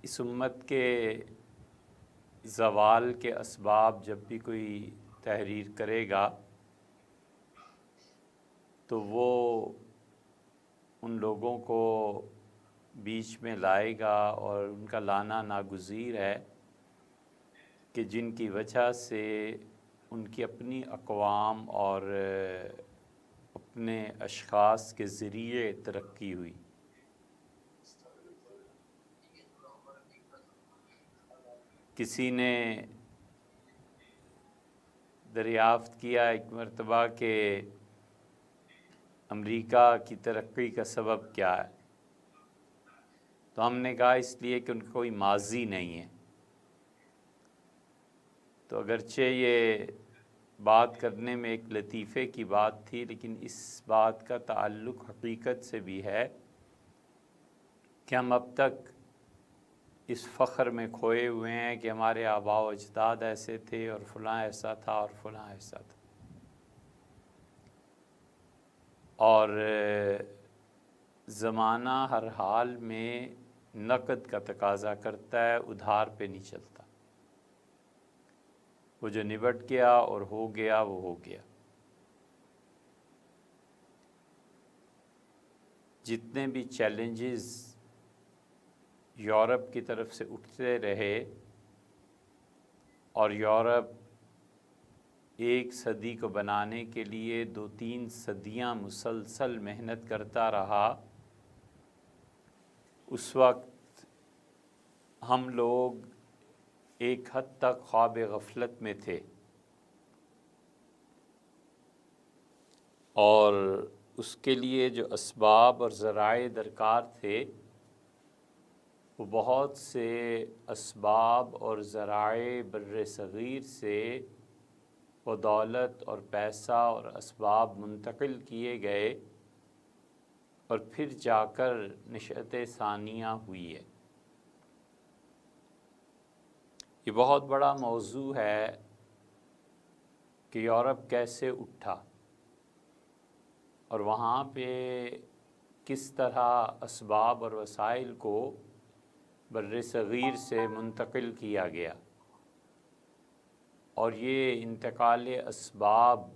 اس امت کے زوال کے اسباب جب بھی کوئی تحریر کرے گا تو وہ ان لوگوں کو بیچ میں لائے گا، اور ان کا لانا ناگزیر ہے کہ جن کی وجہ سے ان کی اپنی اقوام اور اپنے اشخاص کے ذریعے ترقی ہوئی۔ کسی نے دریافت کیا ایک مرتبہ کہ امریکہ کی ترقی کا سبب کیا ہے، تو ہم نے کہا اس لیے کہ ان کا کوئی ماضی نہیں ہے۔ تو اگرچہ یہ بات کرنے میں ایک لطیفے کی بات تھی، لیکن اس بات کا تعلق حقیقت سے بھی ہے کہ ہم اب تک اس فخر میں کھوئے ہوئے ہیں کہ ہمارے آباء و اجداد ایسے تھے اور فلاں ایسا تھا اور فلاں ایسا تھا، اور زمانہ ہر حال میں نقد کا تقاضا کرتا ہے، ادھار پہ نہیں چلتا۔ وہ جو نبٹ گیا اور ہو گیا وہ ہو گیا۔ جتنے بھی چیلنجز یورپ کی طرف سے اٹھتے رہے اور یورپ ایک صدی کو بنانے کے لیے 2-3 صدیاں مسلسل محنت کرتا رہا، اس وقت ہم لوگ ایک حد تک خواب غفلت میں تھے، اور اس کے لیے جو اسباب اور ذرائع درکار تھے وہ بہت سے اسباب اور ذرائع بر صغیر سے وہ دولت اور پیسہ اور اسباب منتقل کیے گئے، اور پھر جا کر نشأت ثانیہ ہوئی ہے۔ یہ بہت بڑا موضوع ہے کہ یورپ کیسے اٹھا اور وہاں پہ کس طرح اسباب اور وسائل کو بر صغیر سے منتقل کیا گیا، اور یہ انتقال اسباب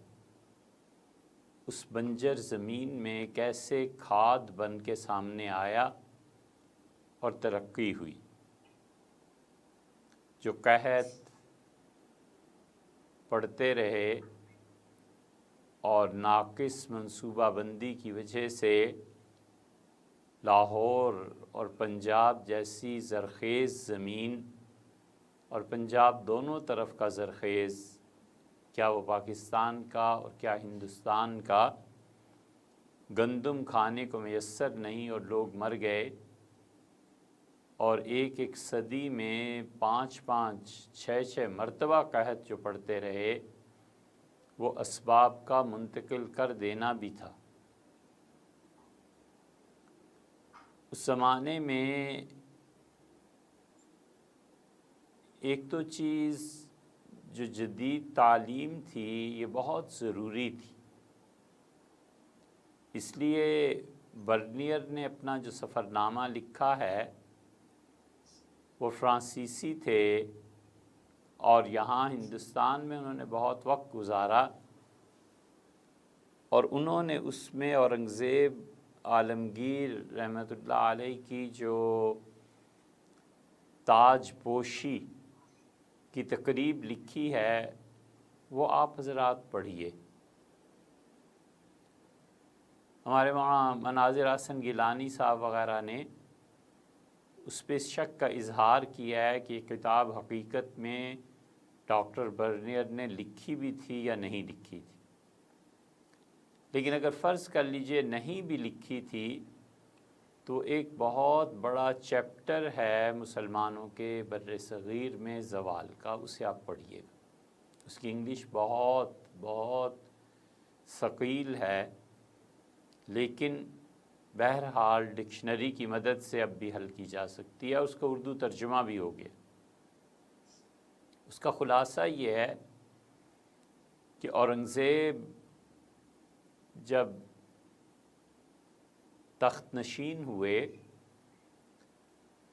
اس بنجر زمین میں کیسے کھاد بن کے سامنے آیا اور ترقی ہوئی۔ جو قحط پڑھتے رہے اور ناقص منصوبہ بندی کی وجہ سے لاہور اور پنجاب جیسی زرخیز زمین، اور پنجاب دونوں طرف کا زرخیز، کیا وہ پاکستان کا اور کیا ہندوستان کا، گندم کھانے کو میسر نہیں اور لوگ مر گئے، اور ایک صدی میں 5-5 6 مرتبہ قحط جو پڑتے رہے، وہ اسباب کا منتقل کر دینا بھی تھا۔ اس زمانے میں ایک تو چیز جو جدید تعلیم تھی یہ بہت ضروری تھی، اس لیے برنیر نے اپنا جو سفر نامہ لکھا ہے وہ فرانسیسی تھے، اور یہاں ہندوستان میں انہوں نے بہت وقت گزارا، اور انہوں نے اس میں اورنگزیب عالمگیر رحمۃ اللہ علیہ کی جو تاج پوشی کی تقریب لکھی ہے وہ آپ حضرات پڑھیے۔ ہمارے وہاں مناظر حسن گیلانی صاحب وغیرہ نے اس پہ شک کا اظہار کیا ہے کہ یہ کتاب حقیقت میں ڈاکٹر برنیر نے لکھی بھی تھی یا نہیں لکھی تھی، لیکن اگر فرض کر لیجئے نہیں بھی لکھی تھی تو ایک بہت بڑا چیپٹر ہے مسلمانوں کے بر صغیر میں زوال کا، اسے آپ پڑھیے گا۔ اس کی انگلش بہت بہت ثقیل ہے، لیکن بہرحال ڈکشنری کی مدد سے اب بھی حل کی جا سکتی ہے، اس کا اردو ترجمہ بھی ہو گیا۔ اس کا خلاصہ یہ ہے کہ اورنگزیب جب تخت نشین ہوئے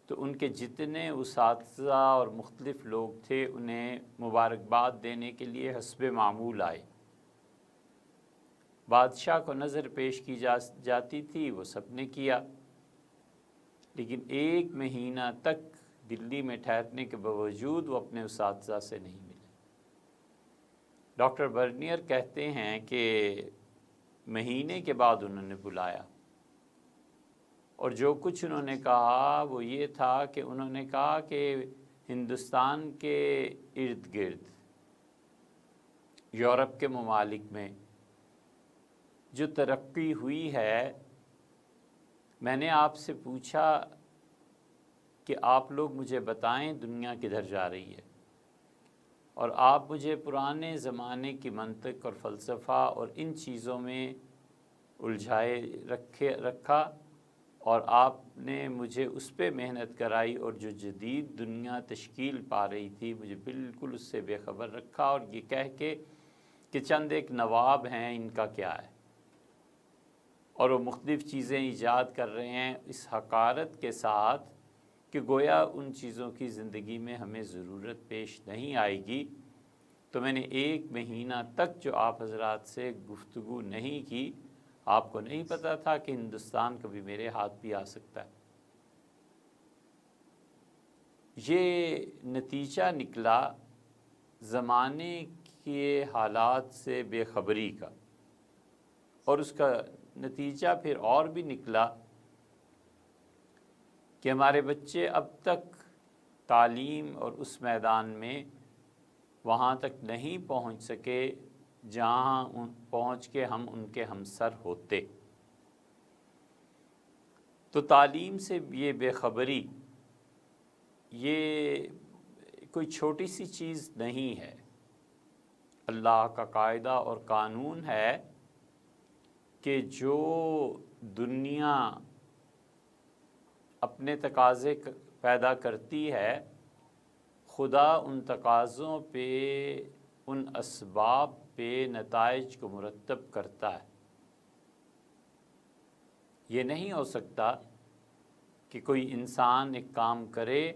تو ان کے جتنے اساتذہ اور مختلف لوگ تھے انہیں مبارکباد دینے کے لیے حسب معمول آئے۔ بادشاہ کو نظر پیش کی جاتی تھی، وہ سب نے کیا، لیکن 1 مہینہ تک دلی میں ٹھہرنے کے باوجود وہ اپنے اساتذہ سے نہیں ملے۔ ڈاکٹر برنیر کہتے ہیں کہ مہینے کے بعد انہوں نے بلایا، اور جو کچھ انہوں نے کہا وہ یہ تھا کہ انہوں نے کہا کہ ہندوستان کے ارد گرد یورپ کے ممالک میں جو ترقی ہوئی ہے، میں نے آپ سے پوچھا کہ آپ لوگ مجھے بتائیں دنیا کدھر جا رہی ہے، اور آپ مجھے پرانے زمانے کی منطق اور فلسفہ اور ان چیزوں میں الجھائے رکھا، اور آپ نے مجھے اس پہ محنت کرائی، اور جو جدید دنیا تشکیل پا رہی تھی مجھے بالکل اس سے بے خبر رکھا، اور یہ کہہ کے کہ چند ایک نواب ہیں، ان کا کیا ہے، اور وہ مختلف چیزیں ایجاد کر رہے ہیں اس حقارت کے ساتھ کہ گویا ان چیزوں کی زندگی میں ہمیں ضرورت پیش نہیں آئے گی۔ تو میں نے 1 مہینہ تک جو آپ حضرات سے گفتگو نہیں کی، آپ کو نہیں پتہ تھا کہ ہندوستان کبھی میرے ہاتھ بھی آ سکتا ہے۔ یہ نتیجہ نکلا زمانے کے حالات سے بے خبری کا، اور اس کا نتیجہ پھر اور بھی نکلا کہ ہمارے بچے اب تک تعلیم اور اس میدان میں وہاں تک نہیں پہنچ سکے جہاں پہنچ کے ہم ان کے ہمسر ہوتے۔ تو تعلیم سے یہ بے خبری یہ کوئی چھوٹی سی چیز نہیں ہے، اللہ کا قاعدہ اور قانون ہے کہ جو دنیا اپنے تقاضے پیدا کرتی ہے، خدا ان تقاضوں پہ، ان اسباب پہ نتائج کو مرتب کرتا ہے۔ یہ نہیں ہو سکتا کہ کوئی انسان ایک کام کرے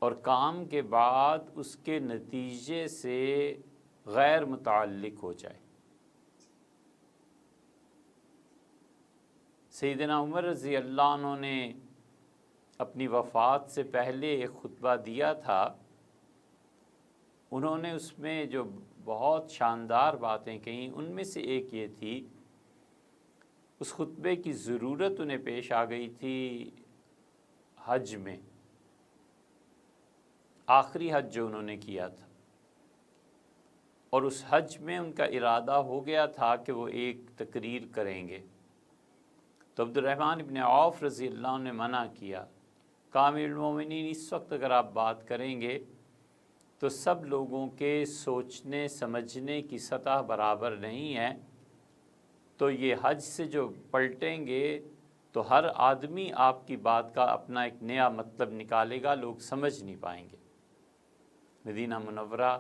اور کام کے بعد اس کے نتیجے سے غیر متعلق ہو جائے۔ سیدنا عمر رضی اللہ عنہ نے اپنی وفات سے پہلے ایک خطبہ دیا تھا، انہوں نے اس میں جو بہت شاندار باتیں کہیں، ان میں سے ایک یہ تھی، اس خطبے کی ضرورت انہیں پیش آ گئی تھی حج میں، آخری حج جو انہوں نے کیا تھا، اور اس حج میں ان کا ارادہ ہو گیا تھا کہ وہ ایک تقریر کریں گے، تو عبد الرحمن ابن عوف رضی اللہ عنہ نے منع کیا، کامل المومنین اس وقت اگر آپ بات کریں گے تو سب لوگوں کے سوچنے سمجھنے کی سطح برابر نہیں ہے، تو یہ حج سے جو پلٹیں گے تو ہر آدمی آپ کی بات کا اپنا ایک نیا مطلب نکالے گا، لوگ سمجھ نہیں پائیں گے۔ مدینہ منورہ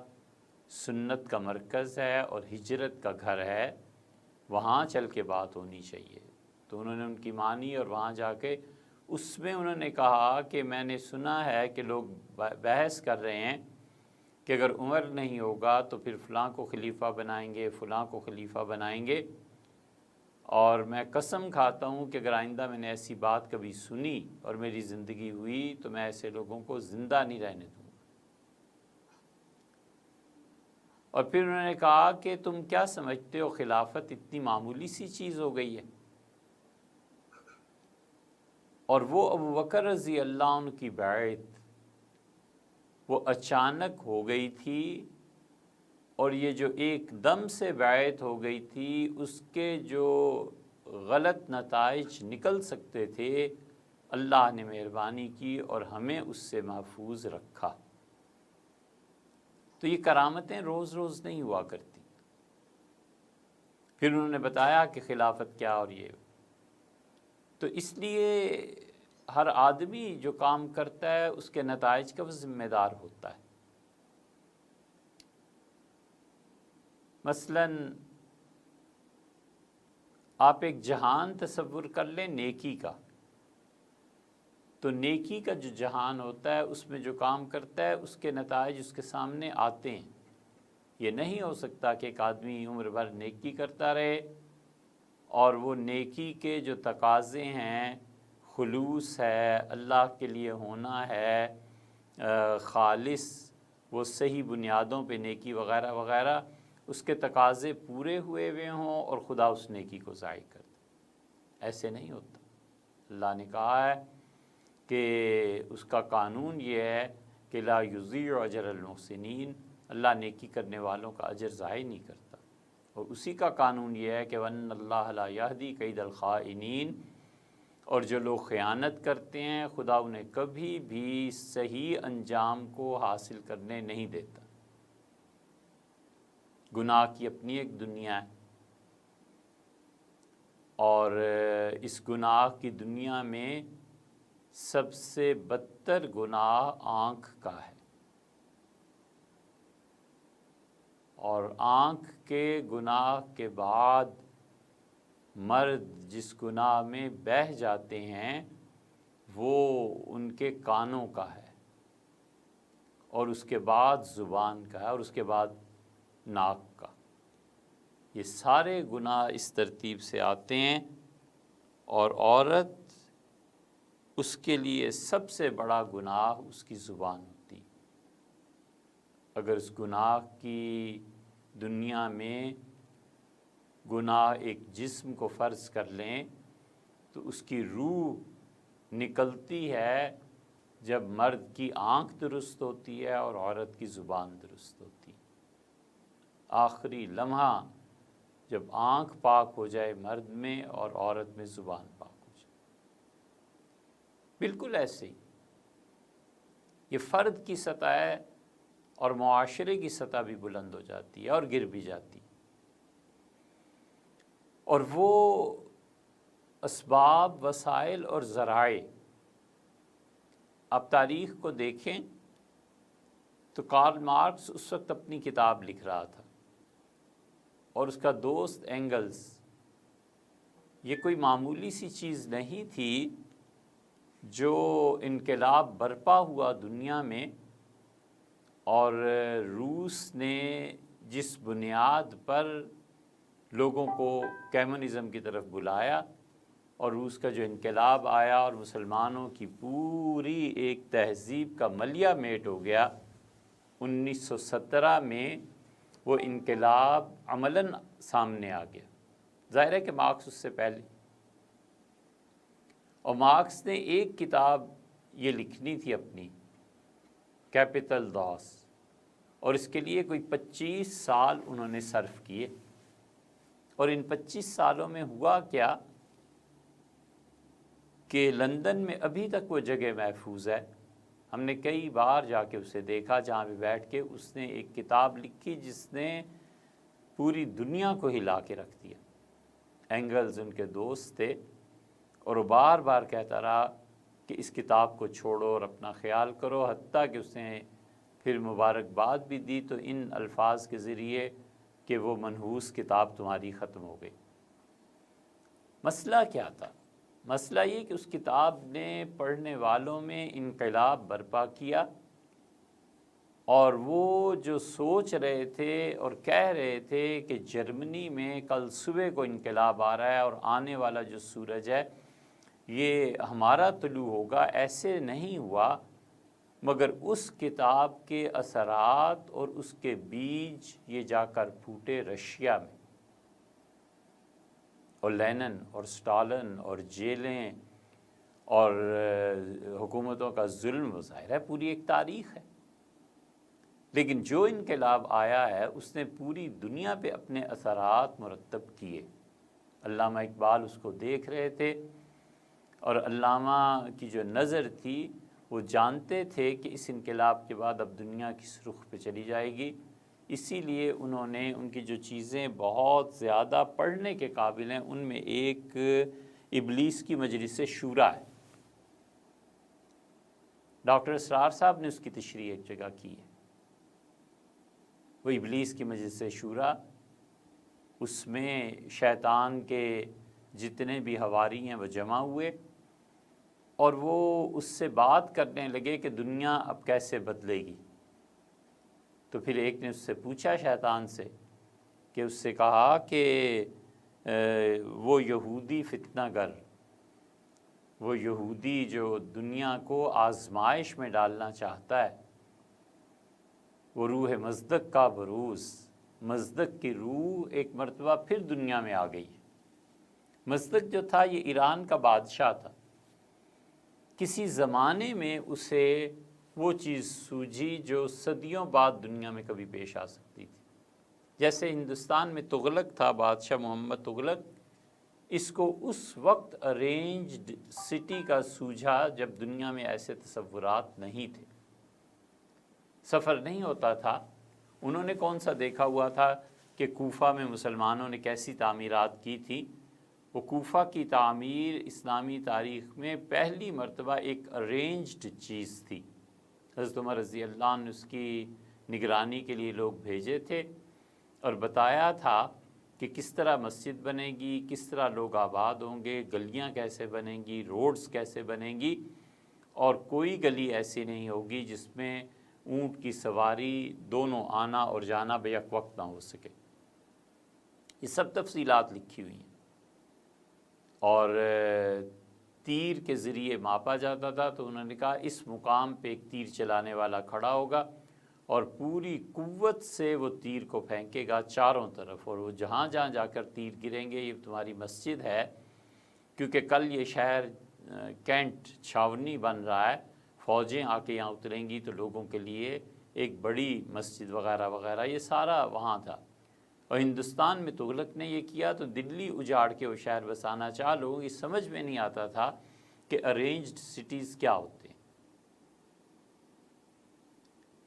سنت کا مرکز ہے اور ہجرت کا گھر ہے، وہاں چل کے بات ہونی چاہیے۔ تو انہوں نے ان کی مانی، اور وہاں جا کے اس میں انہوں نے کہا کہ میں نے سنا ہے کہ لوگ بحث کر رہے ہیں کہ اگر عمر نہیں ہوگا تو پھر فلاں کو خلیفہ بنائیں گے، فلاں کو خلیفہ بنائیں گے، اور میں قسم کھاتا ہوں کہ اگر آئندہ میں نے ایسی بات کبھی سنی اور میری زندگی ہوئی تو میں ایسے لوگوں کو زندہ نہیں رہنے دوں گا۔ اور پھر انہوں نے کہا کہ تم کیا سمجھتے ہو خلافت اتنی معمولی سی چیز ہو گئی ہے، اور وہ ابوبکر رضی اللہ عنہ کی بیعت وہ اچانک ہو گئی تھی، اور یہ جو ایک دم سے بیعت ہو گئی تھی اس کے جو غلط نتائج نکل سکتے تھے، اللہ نے مہربانی کی اور ہمیں اس سے محفوظ رکھا۔ تو یہ کرامتیں روز روز نہیں ہوا کرتی۔ پھر انہوں نے بتایا کہ خلافت کیا، اور یہ تو اس لیے ہر آدمی جو کام کرتا ہے اس کے نتائج کا وہ ذمہ دار ہوتا ہے۔ مثلاً آپ ایک جہان تصور کر لیں نیکی کا، تو نیکی کا جو جہان ہوتا ہے اس میں جو کام کرتا ہے اس کے نتائج اس کے سامنے آتے ہیں۔ یہ نہیں ہو سکتا کہ ایک آدمی عمر بھر نیکی کرتا رہے اور وہ نیکی کے جو تقاضے ہیں، خلوص ہے، اللہ کے لیے ہونا ہے، خالص، وہ صحیح بنیادوں پہ نیکی وغیرہ وغیرہ، اس کے تقاضے پورے ہوئے ہوں اور خدا اس نیکی کو ضائع کر دے۔ ایسے نہیں ہوتا۔ اللہ نے کہا ہے کہ اس کا قانون یہ ہے کہ لا یضیع اجر المحسنین، اللہ نیکی کرنے والوں کا اجر ضائع نہیں کرتا۔ اور اسی کا قانون یہ ہے کہ وَأَنَّ اللَّهَ لَا يَهْدِي كَيْدَ الْخَائِنِينَ، اور جو لوگ خیانت کرتے ہیں خدا انہیں کبھی بھی صحیح انجام کو حاصل کرنے نہیں دیتا۔ گناہ کی اپنی ایک دنیا ہے، اور اس گناہ کی دنیا میں سب سے بدتر گناہ آنکھ کا ہے، اور آنکھ کے گناہ کے بعد مرد جس گناہ میں بہہ جاتے ہیں وہ ان کے کانوں کا ہے، اور اس کے بعد زبان کا ہے، اور اس کے بعد ناک کا۔ یہ سارے گناہ اس ترتیب سے آتے ہیں، اور عورت اس کے لیے سب سے بڑا گناہ اس کی زبان ہوتی۔ اگر اس گناہ کی دنیا میں گناہ ایک جسم کو فرض کر لیں تو اس کی روح نکلتی ہے جب مرد کی آنکھ درست ہوتی ہے اور عورت کی زبان درست ہوتی ہے۔ آخری لمحہ جب آنکھ پاک ہو جائے مرد میں اور عورت میں زبان پاک ہو جائے۔ بالکل ایسے ہی یہ فرد کی سطح ہے اور معاشرے کی سطح بھی بلند ہو جاتی ہے اور گر بھی جاتی ہے۔ اور وہ اسباب، وسائل اور ذرائع، آپ تاریخ کو دیکھیں تو کارل مارکس اس وقت اپنی کتاب لکھ رہا تھا، اور اس کا دوست اینگلز، یہ کوئی معمولی سی چیز نہیں تھی جو انقلاب برپا ہوا دنیا میں، اور روس نے جس بنیاد پر لوگوں کو کمیونزم کی طرف بلایا اور روس کا جو انقلاب آیا اور مسلمانوں کی پوری ایک تہذیب کا ملیہ میٹ ہو گیا، 1917 میں وہ انقلاب عملاً سامنے آ گیا۔ ظاہر ہے کہ مارکس اس سے پہلے، اور مارکس نے ایک کتاب یہ لکھنی تھی اپنی، کیپٹل لاس، اور اس کے لیے کوئی 25 سال انہوں نے صرف کیے۔ اور ان 25 سالوں میں ہوا کیا کہ لندن میں ابھی تک وہ جگہ محفوظ ہے۔ ہم نے کئی بار جا کے اسے دیکھا، جہاں پہ بیٹھ کے اس نے ایک کتاب لکھی جس نے پوری دنیا کو ہلا کے رکھ دیا۔ اینگلز ان کے دوست تھے، اور وہ بار بار کہتا رہا کہ اس کتاب کو چھوڑو اور اپنا خیال کرو، حتیٰ کہ اس نے پھر مبارکباد بھی دی تو ان الفاظ کے ذریعے کہ وہ منحوس کتاب تمہاری ختم ہو گئی۔ مسئلہ کیا تھا؟ مسئلہ یہ کہ اس کتاب نے پڑھنے والوں میں انقلاب برپا کیا، اور وہ جو سوچ رہے تھے اور کہہ رہے تھے کہ جرمنی میں کل صبح کو انقلاب آ رہا ہے اور آنے والا جو سورج ہے یہ ہمارا طلوع ہوگا، ایسے نہیں ہوا، مگر اس کتاب کے اثرات اور اس کے بیج یہ جا کر پھوٹے رشیا میں، اور لینن اور سٹالن اور جیلیں اور حکومتوں کا ظلم، ظاہر ہے پوری ایک تاریخ ہے۔ لیکن جو انقلاب آیا ہے اس نے پوری دنیا پہ اپنے اثرات مرتب کیے۔ علامہ اقبال اس کو دیکھ رہے تھے، اور علامہ کی جو نظر تھی وہ جانتے تھے کہ اس انقلاب کے بعد اب دنیا کس رخ پہ چلی جائے گی، اسی لیے انہوں نے ان کی جو چیزیں بہت زیادہ پڑھنے کے قابل ہیں ان میں ایک ابلیس کی مجلس شورا ہے۔ ڈاکٹر اسرار صاحب نے اس کی تشریح ایک جگہ کی ہے، وہ ابلیس کی مجلس شورا، اس میں شیطان کے جتنے بھی حواری ہیں وہ جمع ہوئے، اور وہ اس سے بات کرنے لگے کہ دنیا اب کیسے بدلے گی۔ تو پھر ایک نے اس سے پوچھا شیطان سے کہ اس سے کہا کہ وہ یہودی فتنہ گر، وہ یہودی جو دنیا کو آزمائش میں ڈالنا چاہتا ہے، وہ روح مصدق کا بروز، مصدق کی روح ایک مرتبہ پھر دنیا میں آ گئی ہے۔ مصدق جو تھا یہ ایران کا بادشاہ تھا، کسی زمانے میں اسے وہ چیز سوجھی جو صدیوں بعد دنیا میں کبھی پیش آ سکتی تھی۔ جیسے ہندوستان میں تغلق تھا، بادشاہ محمد تغلق، اس کو اس وقت ارینجڈ سٹی کا سوجھا جب دنیا میں ایسے تصورات نہیں تھے، سفر نہیں ہوتا تھا۔ انہوں نے کون سا دیکھا ہوا تھا کہ کوفہ میں مسلمانوں نے کیسی تعمیرات کی تھی؟ وہ کوفہ کی تعمیر اسلامی تاریخ میں پہلی مرتبہ ایک ارینجڈ چیز تھی۔ حضرت عمر رضی اللہ عنہ نے اس کی نگرانی کے لیے لوگ بھیجے تھے اور بتایا تھا کہ کس طرح مسجد بنے گی، کس طرح لوگ آباد ہوں گے، گلیاں کیسے بنیں گی، روڈز کیسے بنیں گی، اور کوئی گلی ایسی نہیں ہوگی جس میں اونٹ کی سواری دونوں آنا اور جانا بیک وقت نہ ہو سکے۔ یہ سب تفصیلات لکھی ہوئی ہیں، اور تیر کے ذریعے ماپا جاتا تھا۔ تو انہوں نے کہا اس مقام پہ ایک تیر چلانے والا کھڑا ہوگا اور پوری قوت سے وہ تیر کو پھینکے گا چاروں طرف، اور وہ جہاں جہاں جا کر تیر گریں گے یہ تمہاری مسجد ہے، کیونکہ کل یہ شہر کینٹ چھاونی بن رہا ہے، فوجیں آ کے یہاں اتریں گی تو لوگوں کے لیے ایک بڑی مسجد وغیرہ وغیرہ، یہ سارا وہاں تھا۔ اور ہندوستان میں تغلق نے یہ کیا تو دلی اجاڑ کے وہ شہر بسانا چاہ، لوگوں کی سمجھ میں نہیں آتا تھا کہ ارینجڈ سٹیز کیا ہوتے ہیں۔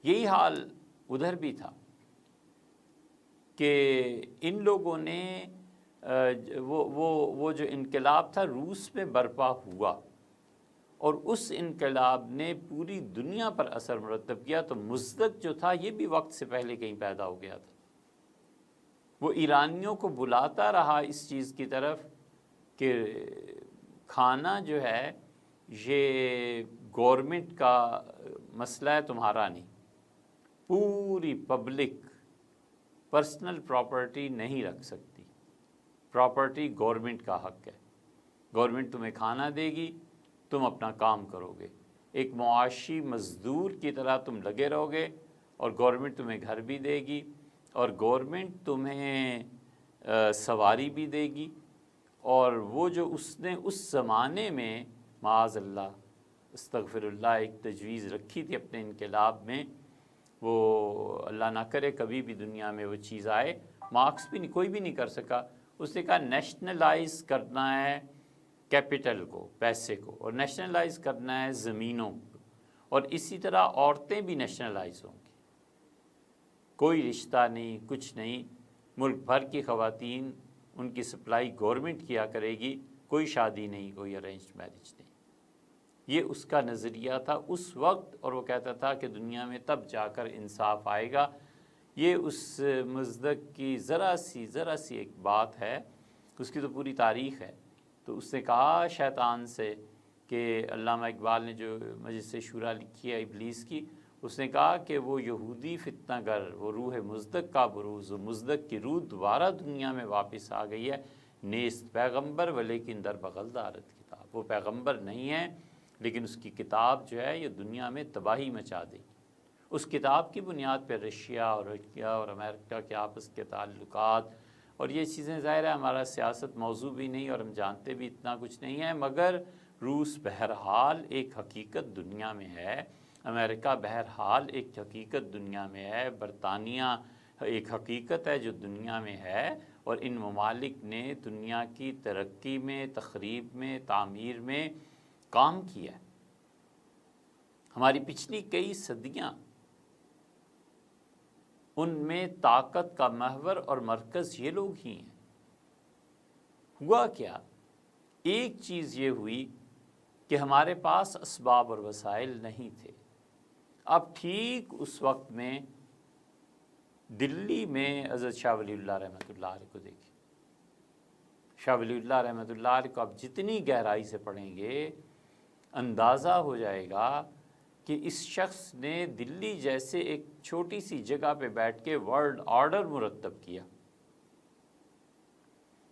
یہی حال ادھر بھی تھا کہ ان لوگوں نے وہ جو انقلاب تھا روس میں برپا ہوا، اور اس انقلاب نے پوری دنیا پر اثر مرتب کیا۔ تو مصدق جو تھا یہ بھی وقت سے پہلے کہیں پیدا ہو گیا تھا، وہ ایرانیوں کو بلاتا رہا اس چیز کی طرف کہ کھانا جو ہے یہ گورنمنٹ کا مسئلہ ہے، تمہارا نہیں، پوری پبلک پرسنل پراپرٹی نہیں رکھ سکتی، پراپرٹی گورنمنٹ کا حق ہے، گورنمنٹ تمہیں کھانا دے گی، تم اپنا کام کرو گے، ایک معاشی مزدور کی طرح تم لگے رہو گے، اور گورنمنٹ تمہیں گھر بھی دے گی، اور گورنمنٹ تمہیں سواری بھی دے گی۔ اور وہ جو اس نے اس زمانے میں معاذ اللہ استغفر اللہ ایک تجویز رکھی تھی اپنے انقلاب میں، وہ اللہ نہ کرے کبھی بھی دنیا میں وہ چیز آئے، مارکس بھی نہیں، کوئی بھی نہیں کر سکا۔ اس نے کہا نیشنلائز کرنا ہے کیپٹل کو، پیسے کو، اور نیشنلائز کرنا ہے زمینوں کو، اور اسی طرح عورتیں بھی نیشنلائز ہوں گی، کوئی رشتہ نہیں، کچھ نہیں، ملک بھر کی خواتین ان کی سپلائی گورنمنٹ کیا کرے گی، کوئی شادی نہیں، کوئی ارینجڈ میرج نہیں۔ یہ اس کا نظریہ تھا اس وقت، اور وہ کہتا تھا کہ دنیا میں تب جا کر انصاف آئے گا۔ یہ اس مصدق کی ذرا سی ایک بات ہے، اس کی تو پوری تاریخ ہے۔ تو اس نے کہا شیطان سے کہ علامہ اقبال نے جو مجلس شورا لکھی ہے ابلیس کی، اس نے کہا کہ وہ یہودی فتنہ گر، وہ روح مصدق کا بروز، وہ مصدق کی روح دوبارہ دنیا میں واپس آ گئی ہے، نیست پیغمبر ولیکن در بغل دارت کتاب، وہ پیغمبر نہیں ہے لیکن اس کی کتاب جو ہے یہ دنیا میں تباہی مچا دے گی۔ اس کتاب کی بنیاد پہ رشیا اور امریکہ کے آپس کے تعلقات اور یہ چیزیں، ظاہر ہے ہمارا سیاست موضوع بھی نہیں اور ہم جانتے بھی اتنا کچھ نہیں ہے، مگر روس بہرحال ایک حقیقت دنیا میں ہے، امریکہ بہرحال ایک حقیقت دنیا میں ہے، برطانیہ ایک حقیقت ہے جو دنیا میں ہے، اور ان ممالک نے دنیا کی ترقی میں، تخریب میں، تعمیر میں کام کیا ہے۔ ہماری پچھلی کئی صدیاں ان میں طاقت کا محور اور مرکز یہ لوگ ہی ہیں۔ ہوا کیا؟ ایک چیز یہ ہوئی کہ ہمارے پاس اسباب اور وسائل نہیں تھے۔ اب ٹھیک اس وقت میں دلی میں حضرت شاہ ولی اللہ رحمۃ اللہ علیہ کو دیکھیں، شاہ ولی اللہ رحمۃ اللہ علیہ کو آپ جتنی گہرائی سے پڑھیں گے اندازہ ہو جائے گا کہ اس شخص نے دلی جیسے ایک چھوٹی سی جگہ پہ بیٹھ کے ورلڈ آرڈر مرتب کیا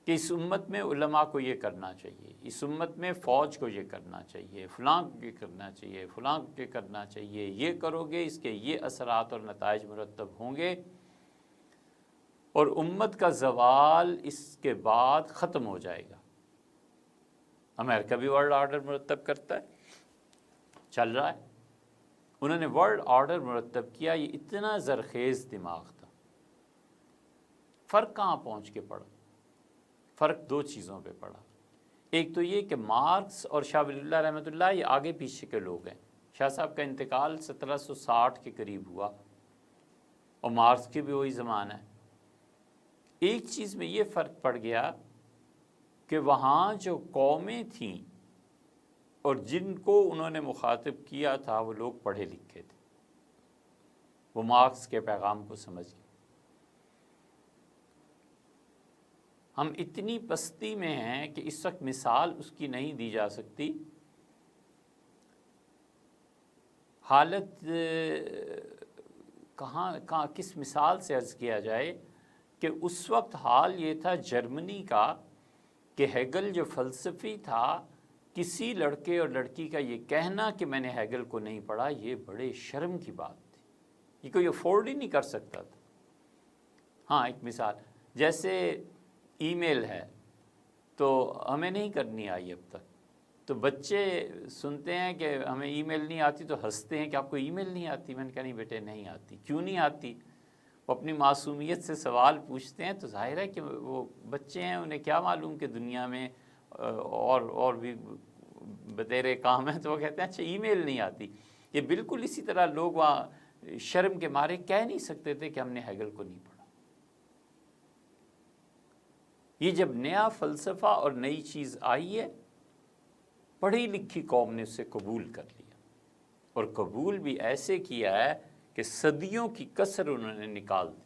کہ اس امت میں علماء کو یہ کرنا چاہیے، اس امت میں فوج کو یہ کرنا چاہیے، فلاں کو یہ کرنا چاہیے، فلاں کو یہ کرنا چاہیے، یہ کرو گے اس کے یہ اثرات اور نتائج مرتب ہوں گے، اور امت کا زوال اس کے بعد ختم ہو جائے گا۔ امریکہ بھی ورلڈ آرڈر مرتب کرتا ہے، چل رہا ہے، انہوں نے ورلڈ آرڈر مرتب کیا، یہ اتنا زرخیز دماغ تھا۔ فرق کہاں پہنچ کے پڑا؟ فرق دو چیزوں پہ پڑا۔ ایک تو یہ کہ مارکس اور شاہ ولی اللہ رحمۃ اللہ یہ آگے پیچھے کے لوگ ہیں۔ شاہ صاحب کا انتقال 1760 کے قریب ہوا اور مارکس کے بھی وہی زمانہ ہے۔ ایک چیز میں یہ فرق پڑ گیا کہ وہاں جو قومیں تھیں اور جن کو انہوں نے مخاطب کیا تھا وہ لوگ پڑھے لکھے تھے، وہ مارکس کے پیغام کو سمجھ گئے۔ ہم اتنی پستی میں ہیں کہ اس وقت مثال اس کی نہیں دی جا سکتی۔ حالت کہاں کس مثال سے عرض کیا جائے کہ اس وقت حال یہ تھا جرمنی کا کہ ہیگل جو فلسفی تھا، کسی لڑکے اور لڑکی کا یہ کہنا کہ میں نے ہیگل کو نہیں پڑھا یہ بڑے شرم کی بات تھی، یہ کوئی افورڈ ہی نہیں کر سکتا تھا۔ ہاں ایک مثال، جیسے ای میل ہے تو ہمیں نہیں کرنی آئی اب تک، تو بچے سنتے ہیں کہ ہمیں ای میل نہیں آتی تو ہنستے ہیں کہ آپ کو ای میل نہیں آتی۔ میں نے کہا نہیں بیٹے نہیں آتی۔ کیوں نہیں آتی؟ وہ اپنی معصومیت سے سوال پوچھتے ہیں، تو ظاہر ہے کہ وہ بچے ہیں، انہیں کیا معلوم کہ دنیا میں اور بھی بتیرے کام ہیں، تو وہ کہتے ہیں اچھا ای میل نہیں آتی۔ یہ بالکل اسی طرح لوگ وہاں شرم کے مارے کہہ نہیں سکتے تھے کہ ہم نے ہیگل کو نہیں پڑھا۔ یہ جب نیا فلسفہ اور نئی چیز آئی ہے، پڑھی لکھی قوم نے اسے قبول کر لیا، اور قبول بھی ایسے کیا ہے کہ صدیوں کی کسر انہوں نے نکال دی۔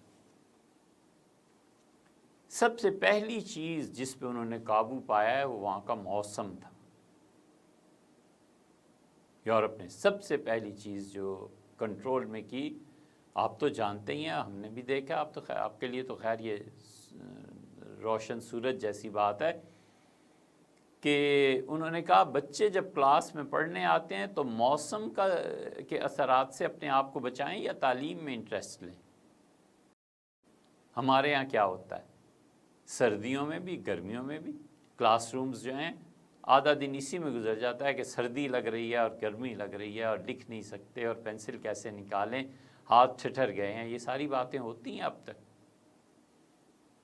سب سے پہلی چیز جس پہ انہوں نے قابو پایا ہے وہ وہاں کا موسم تھا۔ یورپ نے سب سے پہلی چیز جو کنٹرول میں کی، آپ تو جانتے ہی ہیں، ہم نے بھی دیکھا، آپ کے لیے تو خیر یہ روشن سورج جیسی بات ہے کہ انہوں نے کہا بچے جب کلاس میں پڑھنے آتے ہیں تو موسم کے اثرات سے اپنے آپ کو بچائیں یا تعلیم میں انٹرسٹ لیں۔ ہمارے ہاں کیا ہوتا ہے، سردیوں میں بھی گرمیوں میں بھی کلاس رومز جو ہیں آدھا دن اسی میں گزر جاتا ہے کہ سردی لگ رہی ہے اور گرمی لگ رہی ہے اور لکھ نہیں سکتے اور پینسل کیسے نکالیں، ہاتھ ٹھٹر گئے ہیں، یہ ساری باتیں ہوتی ہیں اب تک۔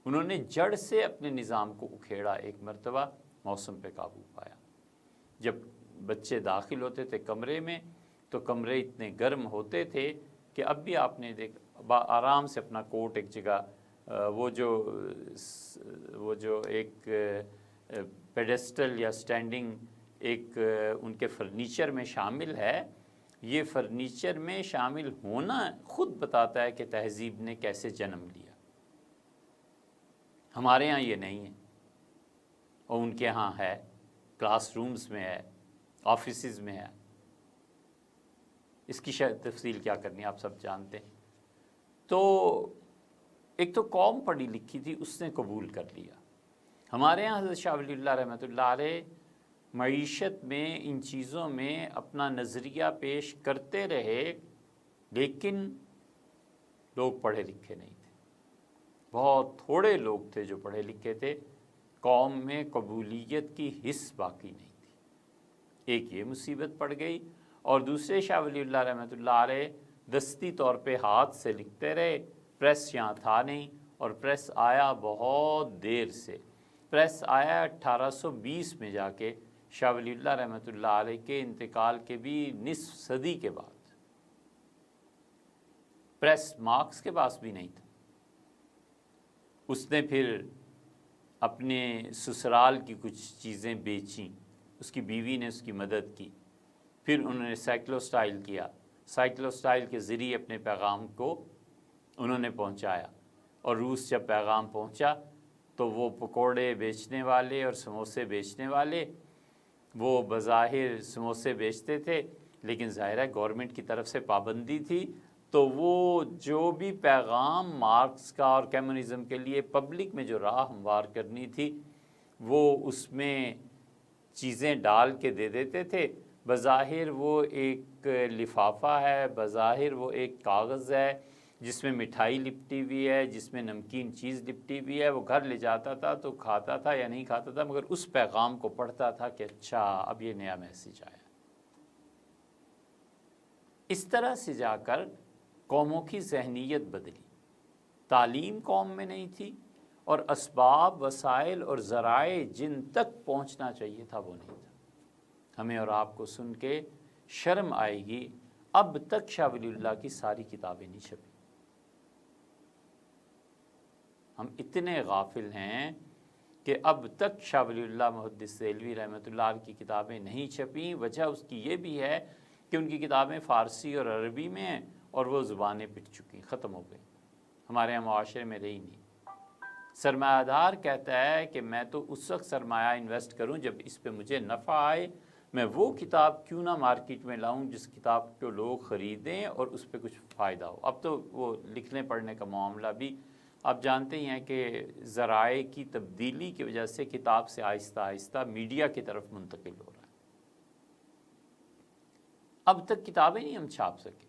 انہوں نے جڑ سے اپنے نظام کو اکھیڑا، ایک مرتبہ موسم پہ قابو پایا۔ جب بچے داخل ہوتے تھے کمرے میں تو کمرے اتنے گرم ہوتے تھے کہ اب بھی آپ نے دیکھا آرام سے اپنا کوٹ ایک جگہ، وہ جو ایک پیڈسٹل یا سٹینڈنگ ایک ان کے فرنیچر میں شامل ہے، یہ فرنیچر میں شامل ہونا خود بتاتا ہے کہ تہذیب نے کیسے جنم لیا۔ ہمارے ہاں یہ نہیں ہے، اور ان کے ہاں ہے، کلاس رومز میں ہے، آفیسز میں ہے۔ اس کی شاید تفصیل کیا کرنی آپ سب جانتے ہیں۔ تو ایک تو قوم پڑھی لکھی تھی، اس نے قبول کر لیا۔ ہمارے ہاں حضرت شاہ ولی اللہ رحمۃ اللہ علیہ معیشت میں ان چیزوں میں اپنا نظریہ پیش کرتے رہے، لیکن لوگ پڑھے لکھے نہیں تھے، بہت تھوڑے لوگ تھے جو پڑھے لکھے تھے، قوم میں قبولیت کی حس باقی نہیں تھی۔ ایک یہ مصیبت پڑ گئی، اور دوسرے شاہ ولی اللہ رحمۃ اللہ علیہ دستی طور پہ ہاتھ سے لکھتے رہے، پریس یہاں تھا نہیں، اور پریس آیا بہت دیر سے، پریس آیا 1820 میں جا کے، شاہ ولی اللہ رحمۃ اللہ علیہ کے انتقال کے بھی نصف صدی کے بعد۔ پریس مارکس کے پاس بھی نہیں تھا۔ اس نے پھر اپنے سسرال کی کچھ چیزیں بیچیں، اس کی بیوی نے اس کی مدد کی، پھر انہوں نے سائیکلوسٹائل کیا، سائیکلوسٹائل کے ذریعے اپنے پیغام کو انہوں نے پہنچایا، اور روس جب پیغام پہنچا تو وہ پکوڑے بیچنے والے اور سموسے بیچنے والے وہ بظاہر سموسے بیچتے تھے، لیکن ظاہر ہے گورنمنٹ کی طرف سے پابندی تھی، تو وہ جو بھی پیغام مارکس کا اور کمیونزم کے لیے پبلک میں جو راہ ہموار کرنی تھی وہ اس میں چیزیں ڈال کے دے دیتے تھے۔ بظاہر وہ ایک لفافہ ہے، بظاہر وہ ایک کاغذ ہے جس میں مٹھائی لپٹی ہوئی ہے، جس میں نمکین چیز لپٹی ہوئی ہے، وہ گھر لے جاتا تھا تو کھاتا تھا یا نہیں کھاتا تھا، مگر اس پیغام کو پڑھتا تھا کہ اچھا اب یہ نیا میسیج آیا۔ اس طرح سے جا کر قوموں کی ذہنیت بدلی، تعلیم قوم میں نہیں تھی، اور اسباب، وسائل اور ذرائع جن تک پہنچنا چاہیے تھا وہ نہیں تھا۔ ہمیں اور آپ کو سن کے شرم آئے گی، اب تک شاہ ولی اللہ کی ساری کتابیں نہیں چھپی۔ ہم اتنے غافل ہیں کہ اب تک شاہ ولی اللہ محدث دہلوی رحمۃ اللہ علیہ کی کتابیں نہیں چھپیں۔ وجہ اس کی یہ بھی ہے کہ ان کی کتابیں فارسی اور عربی میں ہیں اور وہ زبانیں پٹ چکی، ختم ہو گئی، ہمارے یہاں معاشرے میں رہی نہیں۔ سرمایہ دار کہتا ہے کہ میں تو اس وقت سرمایہ انویسٹ کروں جب اس پہ مجھے نفع آئے، میں وہ کتاب کیوں نہ مارکیٹ میں لاؤں جس کتاب کو لوگ خریدیں اور اس پہ کچھ فائدہ ہو۔ اب تو وہ لکھنے پڑھنے کا معاملہ بھی آپ جانتے ہی ہیں کہ ذرائع کی تبدیلی کی وجہ سے کتاب سے آہستہ آہستہ میڈیا کی طرف منتقل ہو رہا ہے۔ اب تک کتابیں نہیں ہم چھاپ سکے،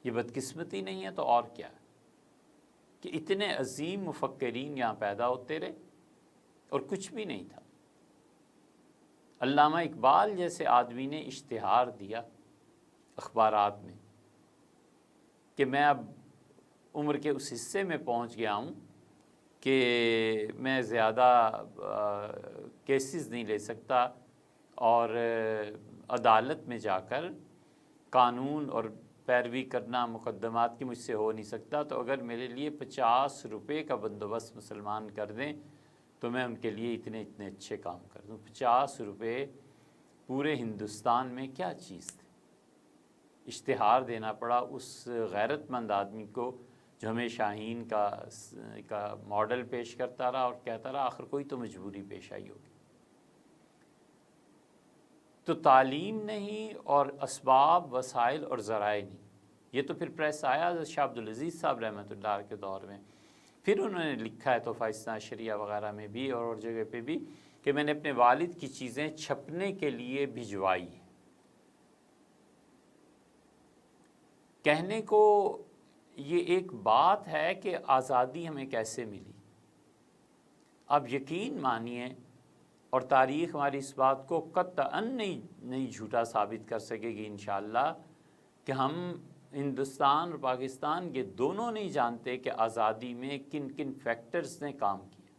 یہ بدقسمتی نہیں ہے تو اور کیا ہے کہ اتنے عظیم مفکرین یہاں پیدا ہوتے رہے اور کچھ بھی نہیں تھا۔ علامہ اقبال جیسے آدمی نے اشتہار دیا اخبارات میں کہ میں اب عمر کے اس حصے میں پہنچ گیا ہوں کہ میں زیادہ کیسز نہیں لے سکتا اور عدالت میں جا کر قانون اور پیروی کرنا مقدمات کی مجھ سے ہو نہیں سکتا، تو اگر میرے لیے 50 روپے کا بندوبست مسلمان کر دیں تو میں ان کے لیے اتنے اچھے کام کر دوں۔ 50 روپے پورے ہندوستان میں کیا چیز تھی؟ اشتہار دینا پڑا اس غیرت مند آدمی کو جو ہمیں شاہین کا ماڈل پیش کرتا رہا اور کہتا رہا آخر کوئی تو مجبوری پیش آئی ہوگی۔ تو تعلیم نہیں اور اسباب، وسائل اور ذرائع نہیں، یہ تو پھر پریس آیا حضرت شاہ عبدالعزیز صاحب رحمۃ اللہ علیہ کے دور میں، پھر انہوں نے لکھا ہے تحفہ اثنا عشریہ وغیرہ میں بھی اور جگہ پہ بھی کہ میں نے اپنے والد کی چیزیں چھپنے کے لیے بھجوائی۔ کہنے کو یہ ایک بات ہے کہ آزادی ہمیں کیسے ملی، اب یقین مانیے اور تاریخ ہماری اس بات کو قطعاً نہیں جھوٹا ثابت کر سکے گی انشاءاللہ کہ ہم ہندوستان اور پاکستان یہ دونوں نہیں جانتے کہ آزادی میں کن کن فیکٹرز نے کام کیا،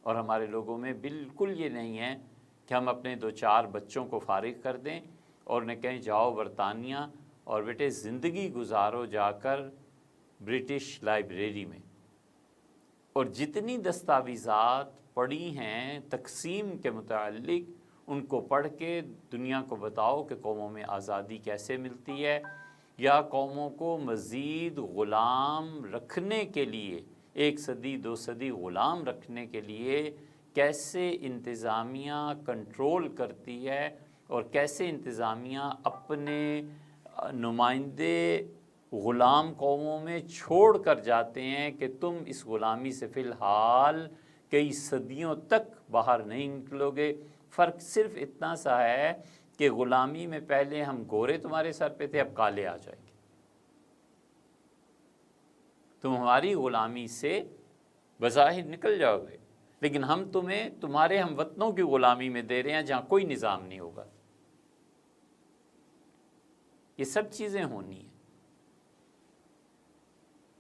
اور ہمارے لوگوں میں بالکل یہ نہیں ہے کہ ہم اپنے 2-4 بچوں کو فارغ کر دیں اور انہیں کہیں جاؤ برطانیہ اور بیٹے زندگی گزارو جا کر برٹش لائبریری میں، اور جتنی دستاویزات پڑھی ہیں تقسیم کے متعلق ان کو پڑھ کے دنیا کو بتاؤ کہ قوموں میں آزادی کیسے ملتی ہے، یا قوموں کو مزید غلام رکھنے کے لیے 1 صدی 2 صدی غلام رکھنے کے لیے کیسے انتظامیہ کنٹرول کرتی ہے اور کیسے انتظامیہ اپنے نمائندے غلام قوموں میں چھوڑ کر جاتے ہیں کہ تم اس غلامی سے فی الحال کئی صدیوں تک باہر نہیں نکلو گے۔ فرق صرف اتنا سا ہے کہ غلامی میں پہلے ہم گورے تمہارے سر پہ تھے، اب کالے آ جائیں گے، تم ہماری غلامی سے بظاہر نکل جاؤ گے، لیکن ہم تمہیں تمہارے ہم وطنوں کی غلامی میں دے رہے ہیں جہاں کوئی نظام نہیں ہوگا۔ یہ سب چیزیں ہونی ہیں۔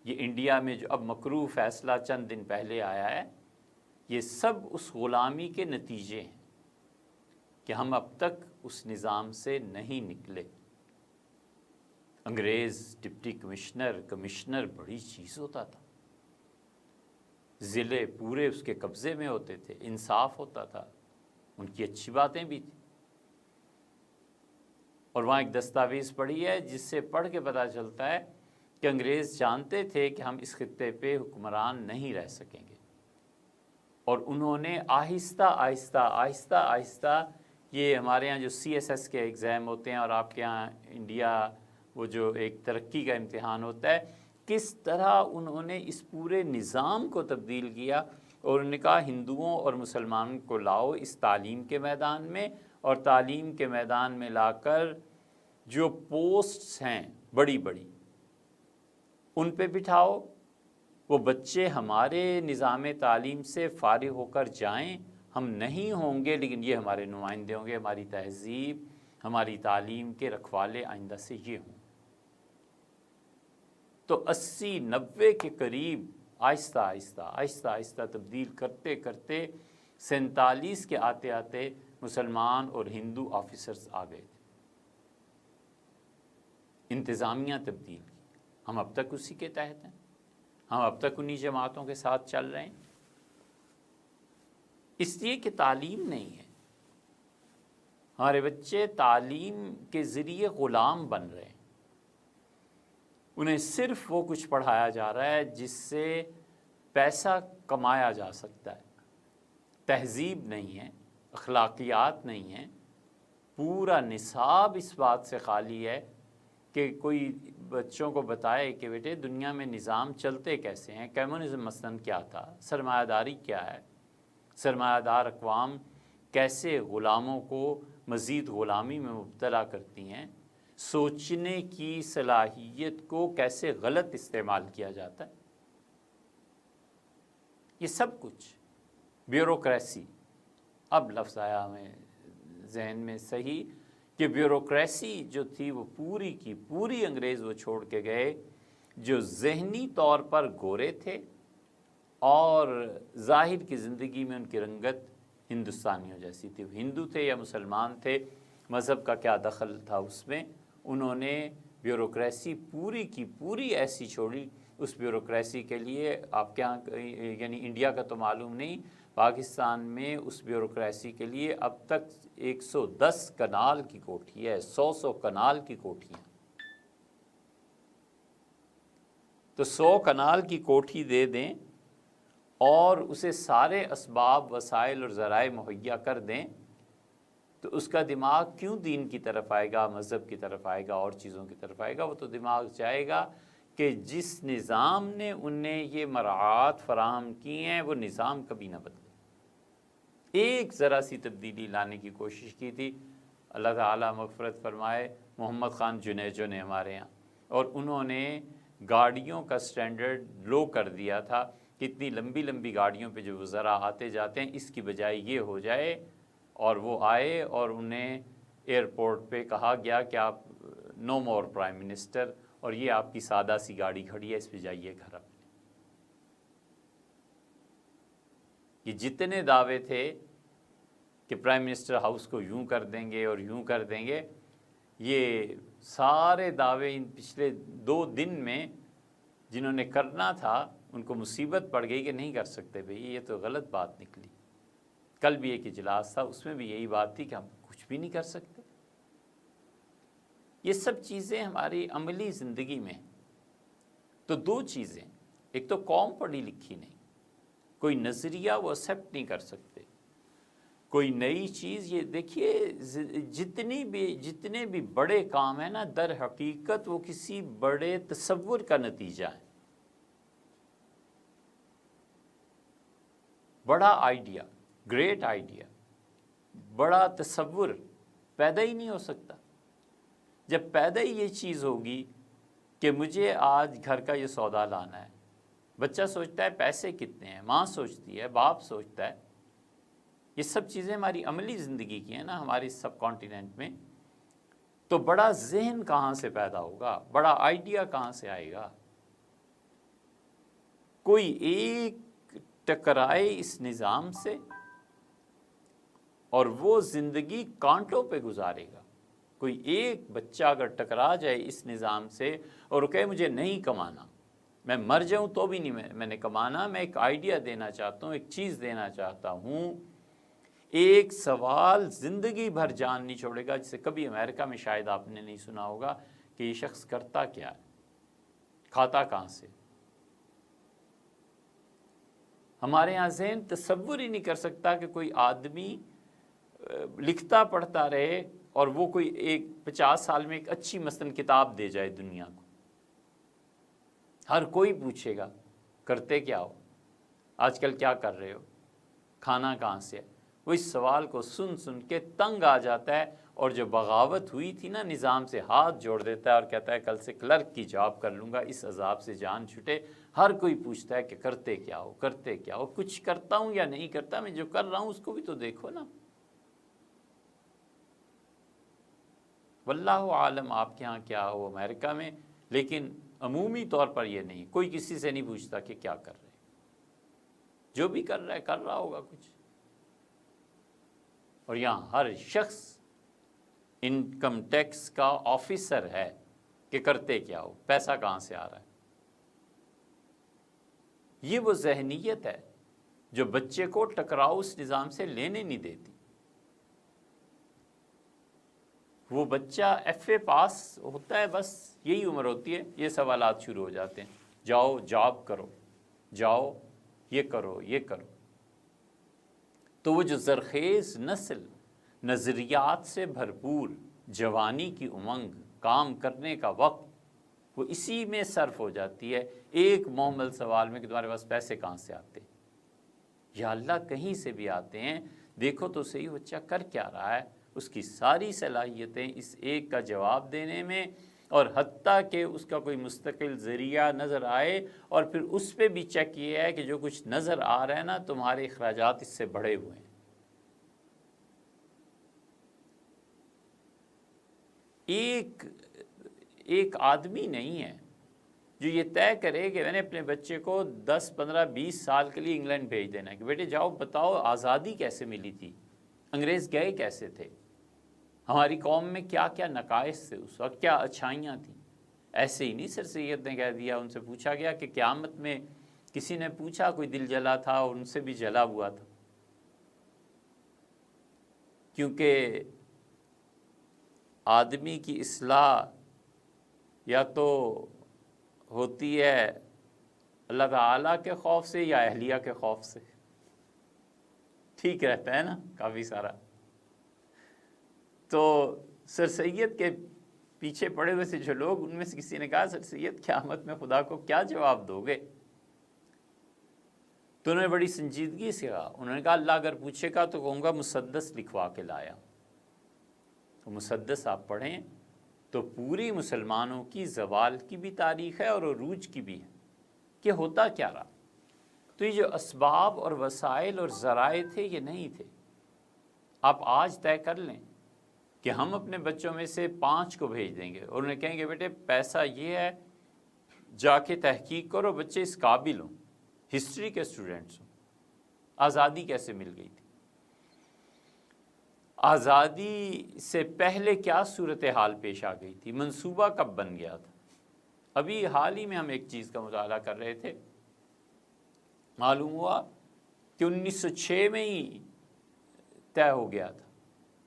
یہ انڈیا میں جو اب مکروہ فیصلہ چند دن پہلے آیا ہے، یہ سب اس غلامی کے نتیجے ہیں کہ ہم اب تک اس نظام سے نہیں نکلے۔ انگریز ڈپٹی کمشنر بڑی چیز ہوتا تھا، ضلع پورے اس کے قبضے میں ہوتے تھے، انصاف ہوتا تھا، ان کی اچھی باتیں بھی تھیں۔ اور وہاں ایک دستاویز پڑھی ہے جس سے پڑھ کے پتہ چلتا ہے کہ انگریز جانتے تھے کہ ہم اس خطے پہ حکمران نہیں رہ سکیں گے، اور انہوں نے آہستہ آہستہ آہستہ آہستہ، یہ ہمارے ہاں جو CSS کے ایگزام ہوتے ہیں اور آپ کے ہاں انڈیا وہ جو ایک ترقی کا امتحان ہوتا ہے، کس طرح انہوں نے اس پورے نظام کو تبدیل کیا، اور انہوں نے کہا ہندوؤں اور مسلمانوں کو لاؤ اس تعلیم کے میدان میں، اور تعلیم کے میدان میں لا کر جو پوسٹس ہیں بڑی بڑی ان پہ بٹھاؤ، وہ بچے ہمارے نظام تعلیم سے فارغ ہو کر جائیں، ہم نہیں ہوں گے لیکن یہ ہمارے نمائندے ہوں گے، ہماری تہذیب ہماری تعلیم کے رکھوالے آئندہ سے یہ ہوں۔ تو 80-90 کے قریب آہستہ آہستہ آہستہ آہستہ تبدیل کرتے کرتے 47 کے آتے آتے مسلمان اور ہندو آفیسرز آ گئے تھے، انتظامیہ تبدیل کی۔ ہم اب تک اسی کے تحت ہیں، ہم اب تک انہی جماعتوں کے ساتھ چل رہے ہیں، اس لیے کہ تعلیم نہیں ہے۔ ہمارے بچے تعلیم کے ذریعے غلام بن رہے ہیں، انہیں صرف وہ کچھ پڑھایا جا رہا ہے جس سے پیسہ کمایا جا سکتا ہے، تہذیب نہیں ہے، اخلاقیات نہیں ہیں۔ پورا نصاب اس بات سے خالی ہے کہ کوئی بچوں کو بتائے کہ بیٹے دنیا میں نظام چلتے کیسے ہیں، کمیونزم مثلاً کیا تھا، سرمایہ داری کیا ہے، سرمایہ دار اقوام کیسے غلاموں کو مزید غلامی میں مبتلا کرتی ہیں، سوچنے کی صلاحیت کو کیسے غلط استعمال کیا جاتا ہے، یہ سب کچھ بیوروکریسی۔ اب لفظ آیا ہمیں ذہن میں صحیح کہ بیوروکریسی جو تھی وہ پوری کی پوری انگریز وہ چھوڑ کے گئے، جو ذہنی طور پر گورے تھے اور ظاہر کی زندگی میں ان کی رنگت ہندوستانیوں جیسی تھی، ہندو تھے یا مسلمان تھے، مذہب کا کیا دخل تھا اس میں۔ انہوں نے بیوروکریسی پوری کی پوری ایسی چھوڑی۔ اس بیوروکریسی کے لیے آپ کے یہاں یعنی انڈیا کا تو معلوم نہیں، پاکستان میں اس بیوروکریسی کے لیے اب تک 110 کنال کی کوٹھی ہے، 100 کنال کی کوٹھیاں۔ تو 100 کنال کی کوٹھی دے دیں اور اسے سارے اسباب وسائل اور ذرائع مہیا کر دیں تو اس کا دماغ کیوں دین کی طرف آئے گا، مذہب کی طرف آئے گا اور چیزوں کی طرف آئے گا؟ وہ تو دماغ جائے گا کہ جس نظام نے انہیں یہ مراعات فراہم کی ہیں وہ نظام کبھی نہ بدلے۔ ایک ذرا سی تبدیلی لانے کی کوشش کی تھی، اللہ تعالیٰ مغفرت فرمائے، محمد خان جنیجو نے ہمارے یہاں، اور انہوں نے گاڑیوں کا سٹینڈرڈ لو کر دیا تھا کہ اتنی لمبی لمبی گاڑیوں پہ جو وزراء آتے جاتے ہیں، اس کی بجائے یہ ہو جائے۔ اور وہ آئے اور انہیں ایئرپورٹ پہ کہا گیا کہ آپ نو مور پرائم منسٹر، اور یہ آپ کی سادہ سی گاڑی کھڑی ہے، اس پہ جائیے گھر اپنے۔ یہ جتنے دعوے تھے کہ پرائم منسٹر ہاؤس کو یوں کر دیں گے اور یوں کر دیں گے، یہ سارے دعوے ان پچھلے 2 دن میں جنہوں نے کرنا تھا ان کو مصیبت پڑ گئی کہ نہیں کر سکتے بھئی، یہ تو غلط بات نکلی۔ کل بھی ایک اجلاس تھا، اس میں بھی یہی بات تھی کہ ہم کچھ بھی نہیں کر سکتے۔ یہ سب چیزیں ہماری عملی زندگی میں، تو 2 چیزیں، ایک تو قوم پڑھی لکھی نہیں، کوئی نظریہ وہ ایکسیپٹ نہیں کر سکتے، کوئی نئی چیز۔ یہ دیکھیے جتنے بھی بڑے کام ہیں نا، در حقیقت وہ کسی بڑے تصور کا نتیجہ ہے۔ بڑا آئیڈیا، گریٹ آئیڈیا، بڑا تصور پیدا ہی نہیں ہو سکتا۔ جب پیدا ہی یہ چیز ہوگی کہ مجھے آج گھر کا یہ سودا لانا ہے، بچہ سوچتا ہے پیسے کتنے ہیں، ماں سوچتی ہے، باپ سوچتا ہے، یہ سب چیزیں ہماری عملی زندگی کی ہیں نا، ہماری سب کانٹیننٹ میں۔ تو بڑا ذہن کہاں سے پیدا ہوگا، بڑا آئیڈیا کہاں سے آئے گا؟ کوئی ایک ٹکرائے اس نظام سے اور وہ زندگی کانٹوں پہ گزارے گا۔ کوئی ایک بچہ اگر ٹکرا جائے اس نظام سے اور وہ کہے مجھے نہیں کمانا، میں مر جاؤں تو بھی نہیں میں نے کمانا، میں ایک آئیڈیا دینا چاہتا ہوں، ایک چیز دینا چاہتا ہوں، ایک سوال زندگی بھر جان نہیں چھوڑے گا، جسے کبھی امریکہ میں شاید آپ نے نہیں سنا ہوگا کہ یہ شخص کرتا کیا ہے، کھاتا کہاں سے۔ ہمارے یہاں ذہن تصور ہی نہیں کر سکتا کہ کوئی آدمی لکھتا پڑھتا رہے اور وہ کوئی 50 سال میں ایک اچھی مثلاً کتاب دے جائے دنیا کو۔ ہر کوئی پوچھے گا کرتے کیا ہو، آج کل کیا کر رہے ہو، کھانا کہاں سے ہے۔ وہ اس سوال کو سن سن کے تنگ آ جاتا ہے، اور جو بغاوت ہوئی تھی نا نظام سے، ہاتھ جوڑ دیتا ہے اور کہتا ہے کل سے کلرک کی جاب کر لوں گا، اس عذاب سے جان چھٹے۔ ہر کوئی پوچھتا ہے کہ کرتے کیا ہو، کرتے کیا ہو، کچھ کرتا ہوں یا نہیں کرتا، میں جو کر رہا ہوں اس کو بھی تو دیکھو نا۔ واللہ عالم آپ کے ہاں کیا ہو امریکہ میں، لیکن عمومی طور پر یہ نہیں، کوئی کسی سے نہیں پوچھتا کہ کیا کر رہے، جو بھی کر رہا ہوگا کچھ۔ اور یہاں ہر شخص انکم ٹیکس کا آفیسر ہے کہ کرتے کیا ہو، پیسہ کہاں سے آ رہا ہے۔ یہ وہ ذہنیت ہے جو بچے کو ٹکراؤ اس نظام سے لینے نہیں دیتی۔ وہ بچہ ایف اے پاس ہوتا ہے، بس یہی عمر ہوتی ہے، یہ سوالات شروع ہو جاتے ہیں، جاؤ جاب کرو، جاؤ یہ کرو یہ کرو۔ تو وہ جو زرخیز نسل، نظریات سے بھرپور، جوانی کی امنگ، کام کرنے کا وقت، وہ اسی میں صرف ہو جاتی ہے ایک معمل سوال میں کہ تمہارے پاس پیسے کہاں سے آتے ہیں۔ یا اللہ کہیں سے بھی آتے ہیں، دیکھو تو صحیح بچہ کر کیا رہا ہے۔ اس کی ساری صلاحیتیں اس ایک کا جواب دینے میں، اور حتیٰ کہ اس کا کوئی مستقل ذریعہ نظر آئے، اور پھر اس پہ بھی چیک یہ ہے کہ جو کچھ نظر آ رہا ہے نا تمہارے اخراجات اس سے بڑھے ہوئے ہیں۔ ایک آدمی نہیں ہے جو یہ طے کرے کہ میں نے اپنے بچے کو 10 15 20 سال کے لیے انگلینڈ بھیج دینا ہے کہ بیٹے جاؤ بتاؤ آزادی کیسے ملی تھی، انگریز گئے کیسے تھے، ہماری قوم میں کیا کیا نقائص تھے اس وقت، کیا اچھائیاں تھیں۔ ایسے ہی نہیں سر سید نے کہہ دیا۔ ان سے پوچھا گیا کہ قیامت میں کسی نے پوچھا، کوئی دل جلا تھا اور ان سے بھی جلا ہوا تھا، کیونکہ آدمی کی اصلاح یا تو ہوتی ہے اللہ تعالیٰ کے خوف سے یا اہلیہ کے خوف سے، ٹھیک رہتا ہے نا کافی سارا۔ تو سر سید کے پیچھے پڑے ہوئے سے جو لوگ، ان میں سے کسی نے کہا سر سید قیامت میں خدا کو کیا جواب دو گے؟ تو انہوں نے بڑی سنجیدگی سے کہا، انہوں نے کہا اللہ اگر پوچھے گا تو کہوں گا مسدس لکھوا کے لایا۔ تو مسدس آپ پڑھیں تو پوری مسلمانوں کی زوال کی بھی تاریخ ہے اور عروج کی بھی ہے کہ ہوتا کیا رہا۔ تو یہ جو اسباب اور وسائل اور ذرائع تھے یہ نہیں تھے۔ آپ آج طے کر لیں کہ ہم اپنے بچوں میں سے 5 کو بھیج دیں گے اور انہیں کہیں گے بیٹے پیسہ یہ ہے، جا کے تحقیق کرو، بچے اس قابل ہوں، ہسٹری کے اسٹوڈنٹس ہوں۔ آزادی کیسے مل گئی تھی؟ آزادی سے پہلے کیا صورتحال پیش آ گئی تھی؟ منصوبہ کب بن گیا تھا؟ ابھی حال ہی میں ہم ایک چیز کا مطالعہ کر رہے تھے، معلوم ہوا کہ 1906 میں ہی طے ہو گیا تھا۔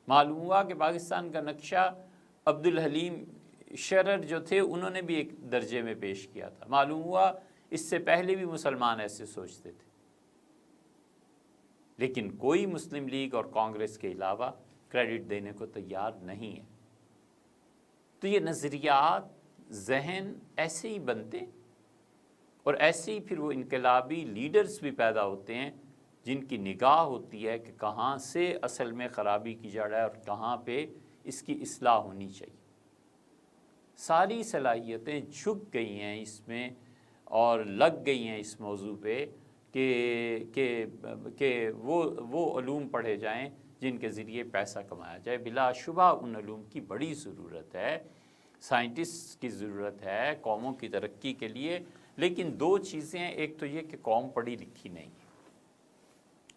معلوم ہوا کہ پاکستان کا نقشہ عبدالحلیم شرر جو تھے انہوں نے بھی ایک درجے میں پیش کیا تھا۔ معلوم ہوا اس سے پہلے بھی مسلمان ایسے سوچتے تھے، لیکن کوئی مسلم لیگ اور کانگریس کے علاوہ کریڈٹ دینے کو تیار نہیں ہے۔ تو یہ نظریات، ذہن ایسے ہی بنتے اور ایسے ہی پھر وہ انقلابی لیڈرز بھی پیدا ہوتے ہیں جن کی نگاہ ہوتی ہے کہ کہاں سے اصل میں خرابی کی جڑ ہے اور کہاں پہ اس کی اصلاح ہونی چاہیے۔ ساری صلاحیتیں جھک گئی ہیں اس میں اور لگ گئی ہیں اس موضوع پہ کہ وہ علوم پڑھے جائیں جن کے ذریعے پیسہ کمایا جائے۔ بلا شبہ ان علوم کی بڑی ضرورت ہے، سائنٹسٹ کی ضرورت ہے قوموں کی ترقی کے لیے، لیکن 2 چیزیں ہیں، ایک تو یہ کہ قوم پڑھی لکھی نہیں۔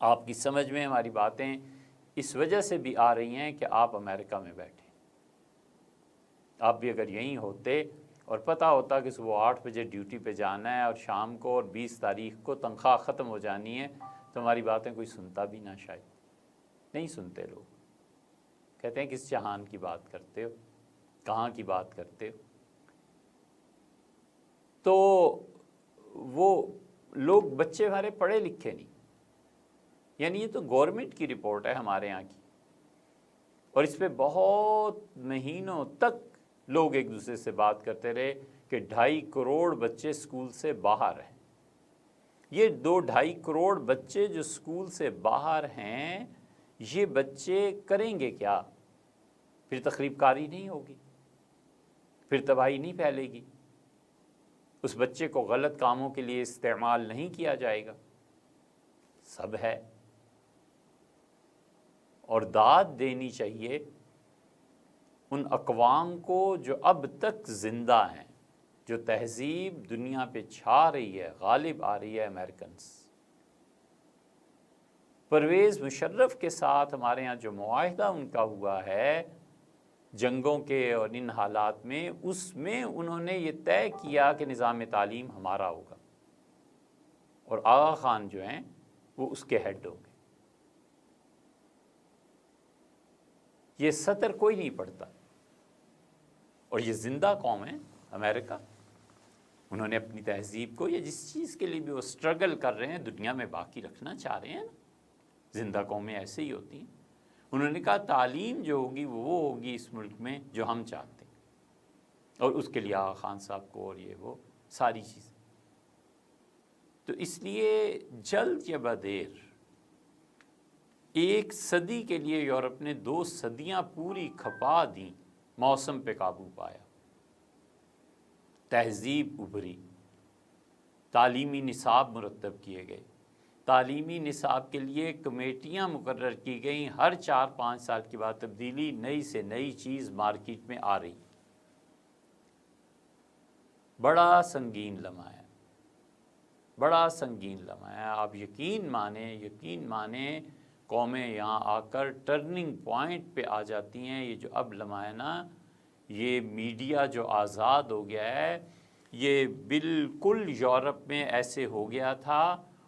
آپ کی سمجھ میں ہماری باتیں اس وجہ سے بھی آ رہی ہیں کہ آپ امریکہ میں بیٹھے، آپ بھی اگر یہیں ہوتے اور پتہ ہوتا کہ صبح 8 بجے ڈیوٹی پہ جانا ہے اور شام کو اور 20 تاریخ کو تنخواہ ختم ہو جانی ہے، تو ہماری باتیں کوئی سنتا بھی نہ، شاید نہیں سنتے لوگ، کہتے ہیں کس جہان کی بات کرتے ہو، کہاں کی بات کرتے ہو۔ تو وہ لوگ، بچے ہمارے پڑھے لکھے نہیں، یعنی یہ تو گورنمنٹ کی رپورٹ ہے ہمارے یہاں کی، اور اس پہ بہت مہینوں تک لوگ ایک دوسرے سے بات کرتے رہے کہ 2.5 کروڑ بچے اسکول سے باہر ہیں۔ یہ 2.5 کروڑ بچے جو اسکول سے باہر ہیں، یہ بچے کریں گے کیا؟ پھر تخریب کاری نہیں ہوگی، پھر تباہی نہیں پھیلے گی، اس بچے کو غلط کاموں کے لیے استعمال نہیں کیا جائے گا، سب ہے۔ اور داد دینی چاہیے ان اقوام کو جو اب تک زندہ ہیں، جو تہذیب دنیا پہ چھا رہی ہے، غالب آ رہی ہے، امریکنز۔ پرویز مشرف کے ساتھ ہمارے ہاں جو معاہدہ ان کا ہوا ہے جنگوں کے اور ان حالات میں، اس میں انہوں نے یہ طے کیا کہ نظام تعلیم ہمارا ہوگا، اور آغا خان جو ہیں وہ اس کے ہیڈ ہوں گے۔ یہ سطر کوئی نہیں پڑھتا، اور یہ زندہ قوم ہے امریکہ۔ انہوں نے اپنی تہذیب کو، یا جس چیز کے لیے بھی وہ سٹرگل کر رہے ہیں، دنیا میں باقی رکھنا چاہ رہے ہیں نا۔ زندہ قومیں ایسے ہی ہوتی ہیں۔ انہوں نے کہا تعلیم جو ہوگی وہ ہوگی اس ملک میں جو ہم چاہتے ہیں، اور اس کے لیے آغا خان صاحب کو اور یہ وہ ساری چیزیں۔ تو اس لیے جلد یا بدیر 1 صدی کے لیے یورپ نے 2 صدیاں پوری کھپا دیں، موسم پہ قابو پایا، تہذیب ابھری، تعلیمی نصاب مرتب کیے گئے، تعلیمی نصاب کے لیے کمیٹیاں مقرر کی گئیں، ہر 4-5 سال کے بعد تبدیلی، نئی سے نئی چیز مارکیٹ میں آ رہی۔ بڑا سنگین لمحہ ہے، بڑا سنگین لمحہ ہے۔ آپ یقین مانیں قومیں یہاں آ کر ٹرننگ پوائنٹ پہ آ جاتی ہیں۔ یہ جو اب لمحہ ہے نا، یہ میڈیا جو آزاد ہو گیا ہے، یہ بالکل یورپ میں ایسے ہو گیا تھا،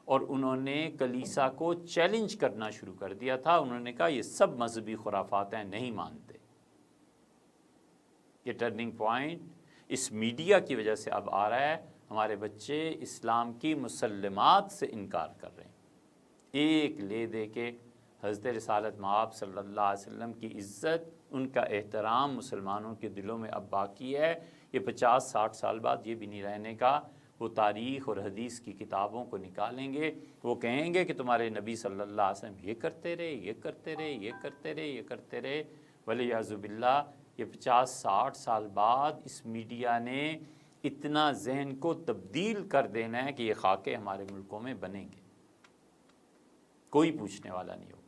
اور انہوں نے کلیسا کو چیلنج کرنا شروع کر دیا تھا۔ انہوں نے کہا یہ سب مذہبی خرافات ہیں، نہیں مانتے۔ یہ ٹرننگ پوائنٹ اس میڈیا کی وجہ سے اب آ رہا ہے۔ ہمارے بچے اسلام کی مسلمات سے انکار کر رہے ہیں، ایک لے دے کے حضرت رسالت مآب صلی اللہ علیہ وسلم کی عزت، ان کا احترام مسلمانوں کے دلوں میں اب باقی ہے۔ یہ 50-60 سال بعد یہ بھی نہیں رہنے کا۔ وہ تاریخ اور حدیث کی کتابوں کو نکالیں گے، وہ کہیں گے کہ تمہارے نبی صلی اللہ علیہ وسلم یہ کرتے رہے، یہ کرتے رہے، یہ کرتے رہے، یہ کرتے رہے۔ ولیعذ باللہ یہ 50-60 سال بعد اس میڈیا نے اتنا ذہن کو تبدیل کر دینا ہے کہ یہ خاکے ہمارے ملکوں میں بنیں گے، کوئی پوچھنے والا نہیں ہوگا۔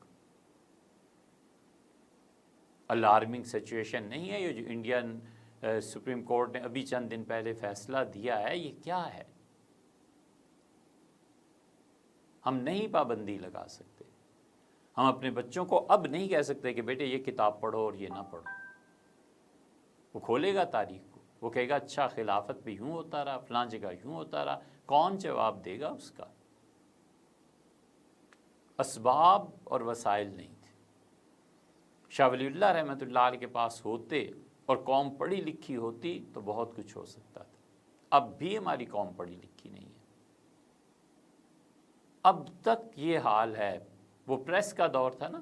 الارمنگ سچویشن نہیں ہے یہ جو انڈین سپریم کورٹ نے ابھی چند دن پہلے فیصلہ دیا ہے، یہ کیا ہے؟ ہم نہیں پابندی لگا سکتے، ہم اپنے بچوں کو اب نہیں کہہ سکتے کہ بیٹے یہ کتاب پڑھو اور یہ نہ پڑھو۔ وہ کھولے گا تاریخ کو، وہ کہے گا اچھا خلافت پہ یوں ہوتا رہا، فلاں جگہ یوں ہوتا رہا، کون جواب دے گا اس کا؟ اسباب اور وسائل نہیں تھے۔ شاہ ولی اللہ رحمۃ اللہ علیہ کے پاس ہوتے اور قوم پڑھی لکھی ہوتی تو بہت کچھ ہو سکتا تھا۔ اب بھی ہماری قوم پڑھی لکھی نہیں ہے، اب تک یہ حال ہے۔ وہ پریس کا دور تھا نا،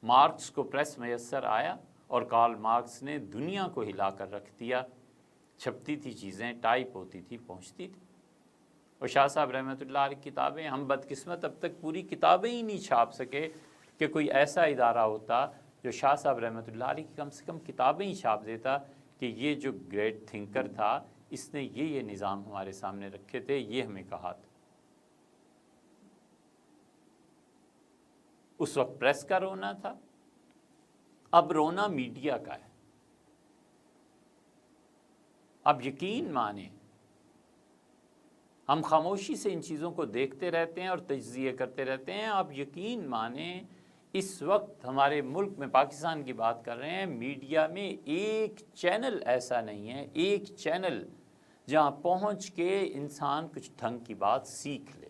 مارکس کو پریس میسر آیا اور کارل مارکس نے دنیا کو ہلا کر رکھ دیا۔ چھپتی تھی چیزیں، ٹائپ ہوتی تھی، پہنچتی تھی۔ اور شاہ صاحب رحمۃ اللہ علیہ کتابیں، ہم بدقسمت اب تک پوری کتابیں ہی نہیں چھاپ سکے کہ کوئی ایسا ادارہ ہوتا جو شاہ صاحب رحمۃ اللہ علیہ کی کم سے کم کتابیں ہی چھاپ دیتا کہ یہ جو گریٹ تھنکر تھا، اس نے یہ نظام ہمارے سامنے رکھے تھے، یہ ہمیں کہا تھا۔ اس وقت پریس کا رونا تھا، اب رونا میڈیا کا ہے۔ اب یقین مانیں، ہم خاموشی سے ان چیزوں کو دیکھتے رہتے ہیں اور تجزیے کرتے رہتے ہیں۔ آپ یقین مانیں اس وقت ہمارے ملک میں، پاکستان کی بات کر رہے ہیں، میڈیا میں ایک چینل ایسا نہیں ہے، ایک چینل جہاں پہنچ کے انسان کچھ ڈھنگ کی بات سیکھ لے۔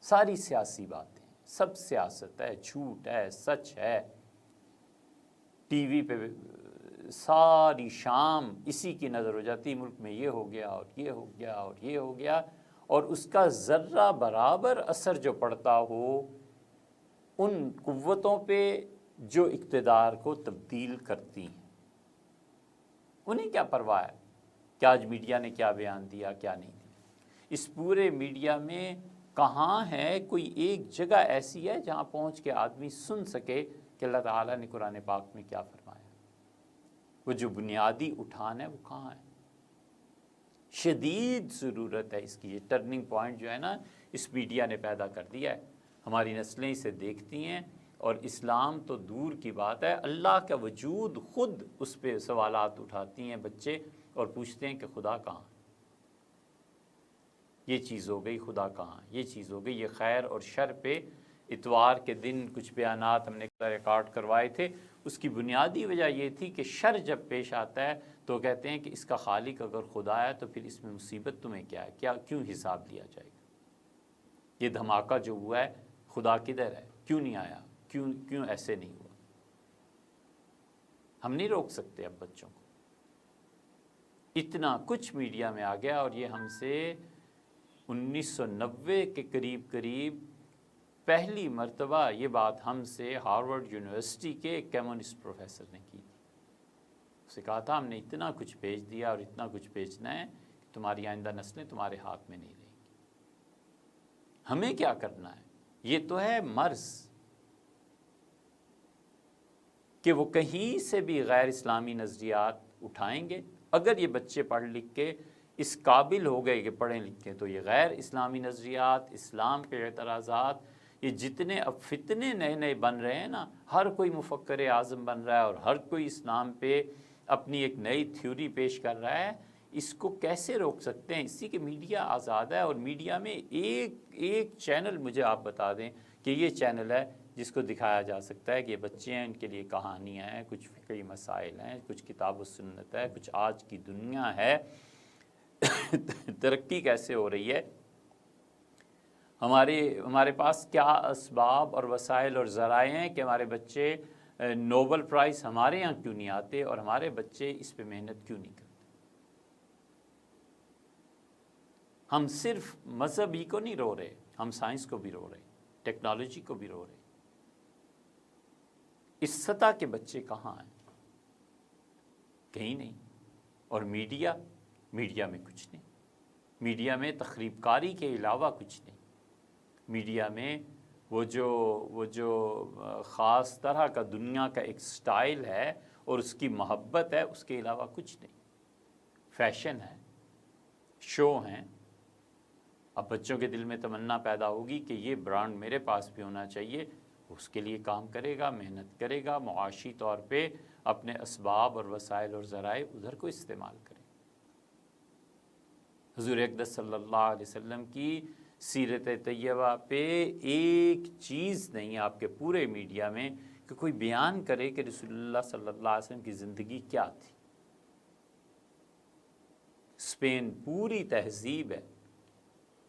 ساری سیاسی باتیں، سب سیاست ہے، جھوٹ ہے، سچ ہے، ٹی وی پہ ساری شام اسی کی نظر ہو جاتی، ملک میں یہ ہو گیا اور یہ ہو گیا اور یہ ہو گیا، اور اس کا ذرہ برابر اثر جو پڑتا ہو ان قوتوں پہ جو اقتدار کو تبدیل کرتی ہیں، انہیں کیا پرواہ ہے کہ آج میڈیا نے کیا بیان دیا کیا نہیں دیا؟ اس پورے میڈیا میں کہاں ہے کوئی ایک جگہ ایسی ہے جہاں پہنچ کے آدمی سن سکے کہ اللہ تعالیٰ نے قرآن پاک میں کیا فرمایا؟ وہ جو بنیادی اٹھان ہے وہ کہاں ہے؟ شدید ضرورت ہے اس کی۔ یہ ٹرننگ پوائنٹ جو ہے نا اس میڈیا نے پیدا کر دیا ہے، ہماری نسلیں اسے دیکھتی ہیں، اور اسلام تو دور کی بات ہے، اللہ کا وجود خود اس پہ سوالات اٹھاتی ہیں بچے اور پوچھتے ہیں کہ خدا کہاں؟ یہ چیز ہو گئی، خدا کہاں؟ یہ چیز ہو گئی۔ یہ خیر اور شر پہ اتوار کے دن کچھ بیانات ہم نے ریکارڈ کروائے تھے، اس کی بنیادی وجہ یہ تھی کہ شر جب پیش آتا ہے تو کہتے ہیں کہ اس کا خالق اگر خدا ہے تو پھر اس میں مصیبت تمہیں کیا ہے؟ کیوں حساب لیا جائے گا؟ یہ دھماکہ جو ہوا ہے خدا کدھر ہے؟ کیوں نہیں آیا؟ کیوں ایسے نہیں ہوا؟ ہم نہیں روک سکتے اب بچوں کو، اتنا کچھ میڈیا میں آ گیا۔ اور یہ ہم سے 1990 کے قریب پہلی مرتبہ یہ بات ہم سے ہارورڈ یونیورسٹی کے ایک کمیونسٹ پروفیسر نے کی تھی۔ اسے کہا تھا ہم نے اتنا کچھ بھیج دیا اور اتنا کچھ بھیجنا ہے کہ تمہاری آئندہ نسلیں تمہارے ہاتھ میں نہیں رہیں گی۔ ہمیں کیا کرنا ہے؟ یہ تو ہے مرض کہ وہ کہیں سے بھی غیر اسلامی نظریات اٹھائیں گے۔ اگر یہ بچے پڑھ لکھ کے اس قابل ہو گئے کہ پڑھیں لکھیں تو یہ غیر اسلامی نظریات، اسلام کے اعتراضات، یہ جتنے اب فتنے نئے بن رہے ہیں نا، ہر کوئی مفکر اعظم بن رہا ہے اور ہر کوئی اسلام پہ اپنی ایک نئی تھیوری پیش کر رہا ہے، اس کو کیسے روک سکتے ہیں؟ اسی کہ میڈیا آزاد ہے، اور میڈیا میں ایک چینل مجھے آپ بتا دیں کہ یہ چینل ہے جس کو دکھایا جا سکتا ہے کہ یہ بچے ہیں، ان کے لیے کہانیاں ہیں، کچھ فقہی مسائل ہیں، کچھ کتاب و سنت ہے، کچھ آج کی دنیا ہے، ترقی کیسے ہو رہی ہے، ہمارے پاس کیا اسباب اور وسائل اور ذرائع ہیں کہ ہمارے بچے نوبل پرائز ہمارے ہاں کیوں نہیں آتے اور ہمارے بچے اس پہ محنت کیوں نہیں کرتے؟ ہم صرف مذہب ہی کو نہیں رو رہے، ہم سائنس کو بھی رو رہے، ٹیکنالوجی کو بھی رو رہے۔ اس سطح کے بچے کہاں ہیں؟ کہیں نہیں۔ اور میڈیا میں کچھ نہیں، میڈیا میں تخریب کاری کے علاوہ کچھ نہیں، میڈیا میں وہ جو خاص طرح کا دنیا کا ایک سٹائل ہے اور اس کی محبت ہے، اس کے علاوہ کچھ نہیں۔ فیشن ہے، شو ہیں۔ اب بچوں کے دل میں تمنا پیدا ہوگی کہ یہ برانڈ میرے پاس بھی ہونا چاہیے، اس کے لیے کام کرے گا، محنت کرے گا، معاشی طور پہ اپنے اسباب اور وسائل اور ذرائع ادھر کو استعمال کرے۔ حضور اقدس صلی اللہ علیہ وسلم کی سیرت طیبہ پہ ایک چیز نہیں آپ کے پورے میڈیا میں کہ کوئی بیان کرے کہ رسول اللہ صلی اللہ علیہ وسلم کی زندگی کیا تھی۔ اسپین پوری تہذیب ہے،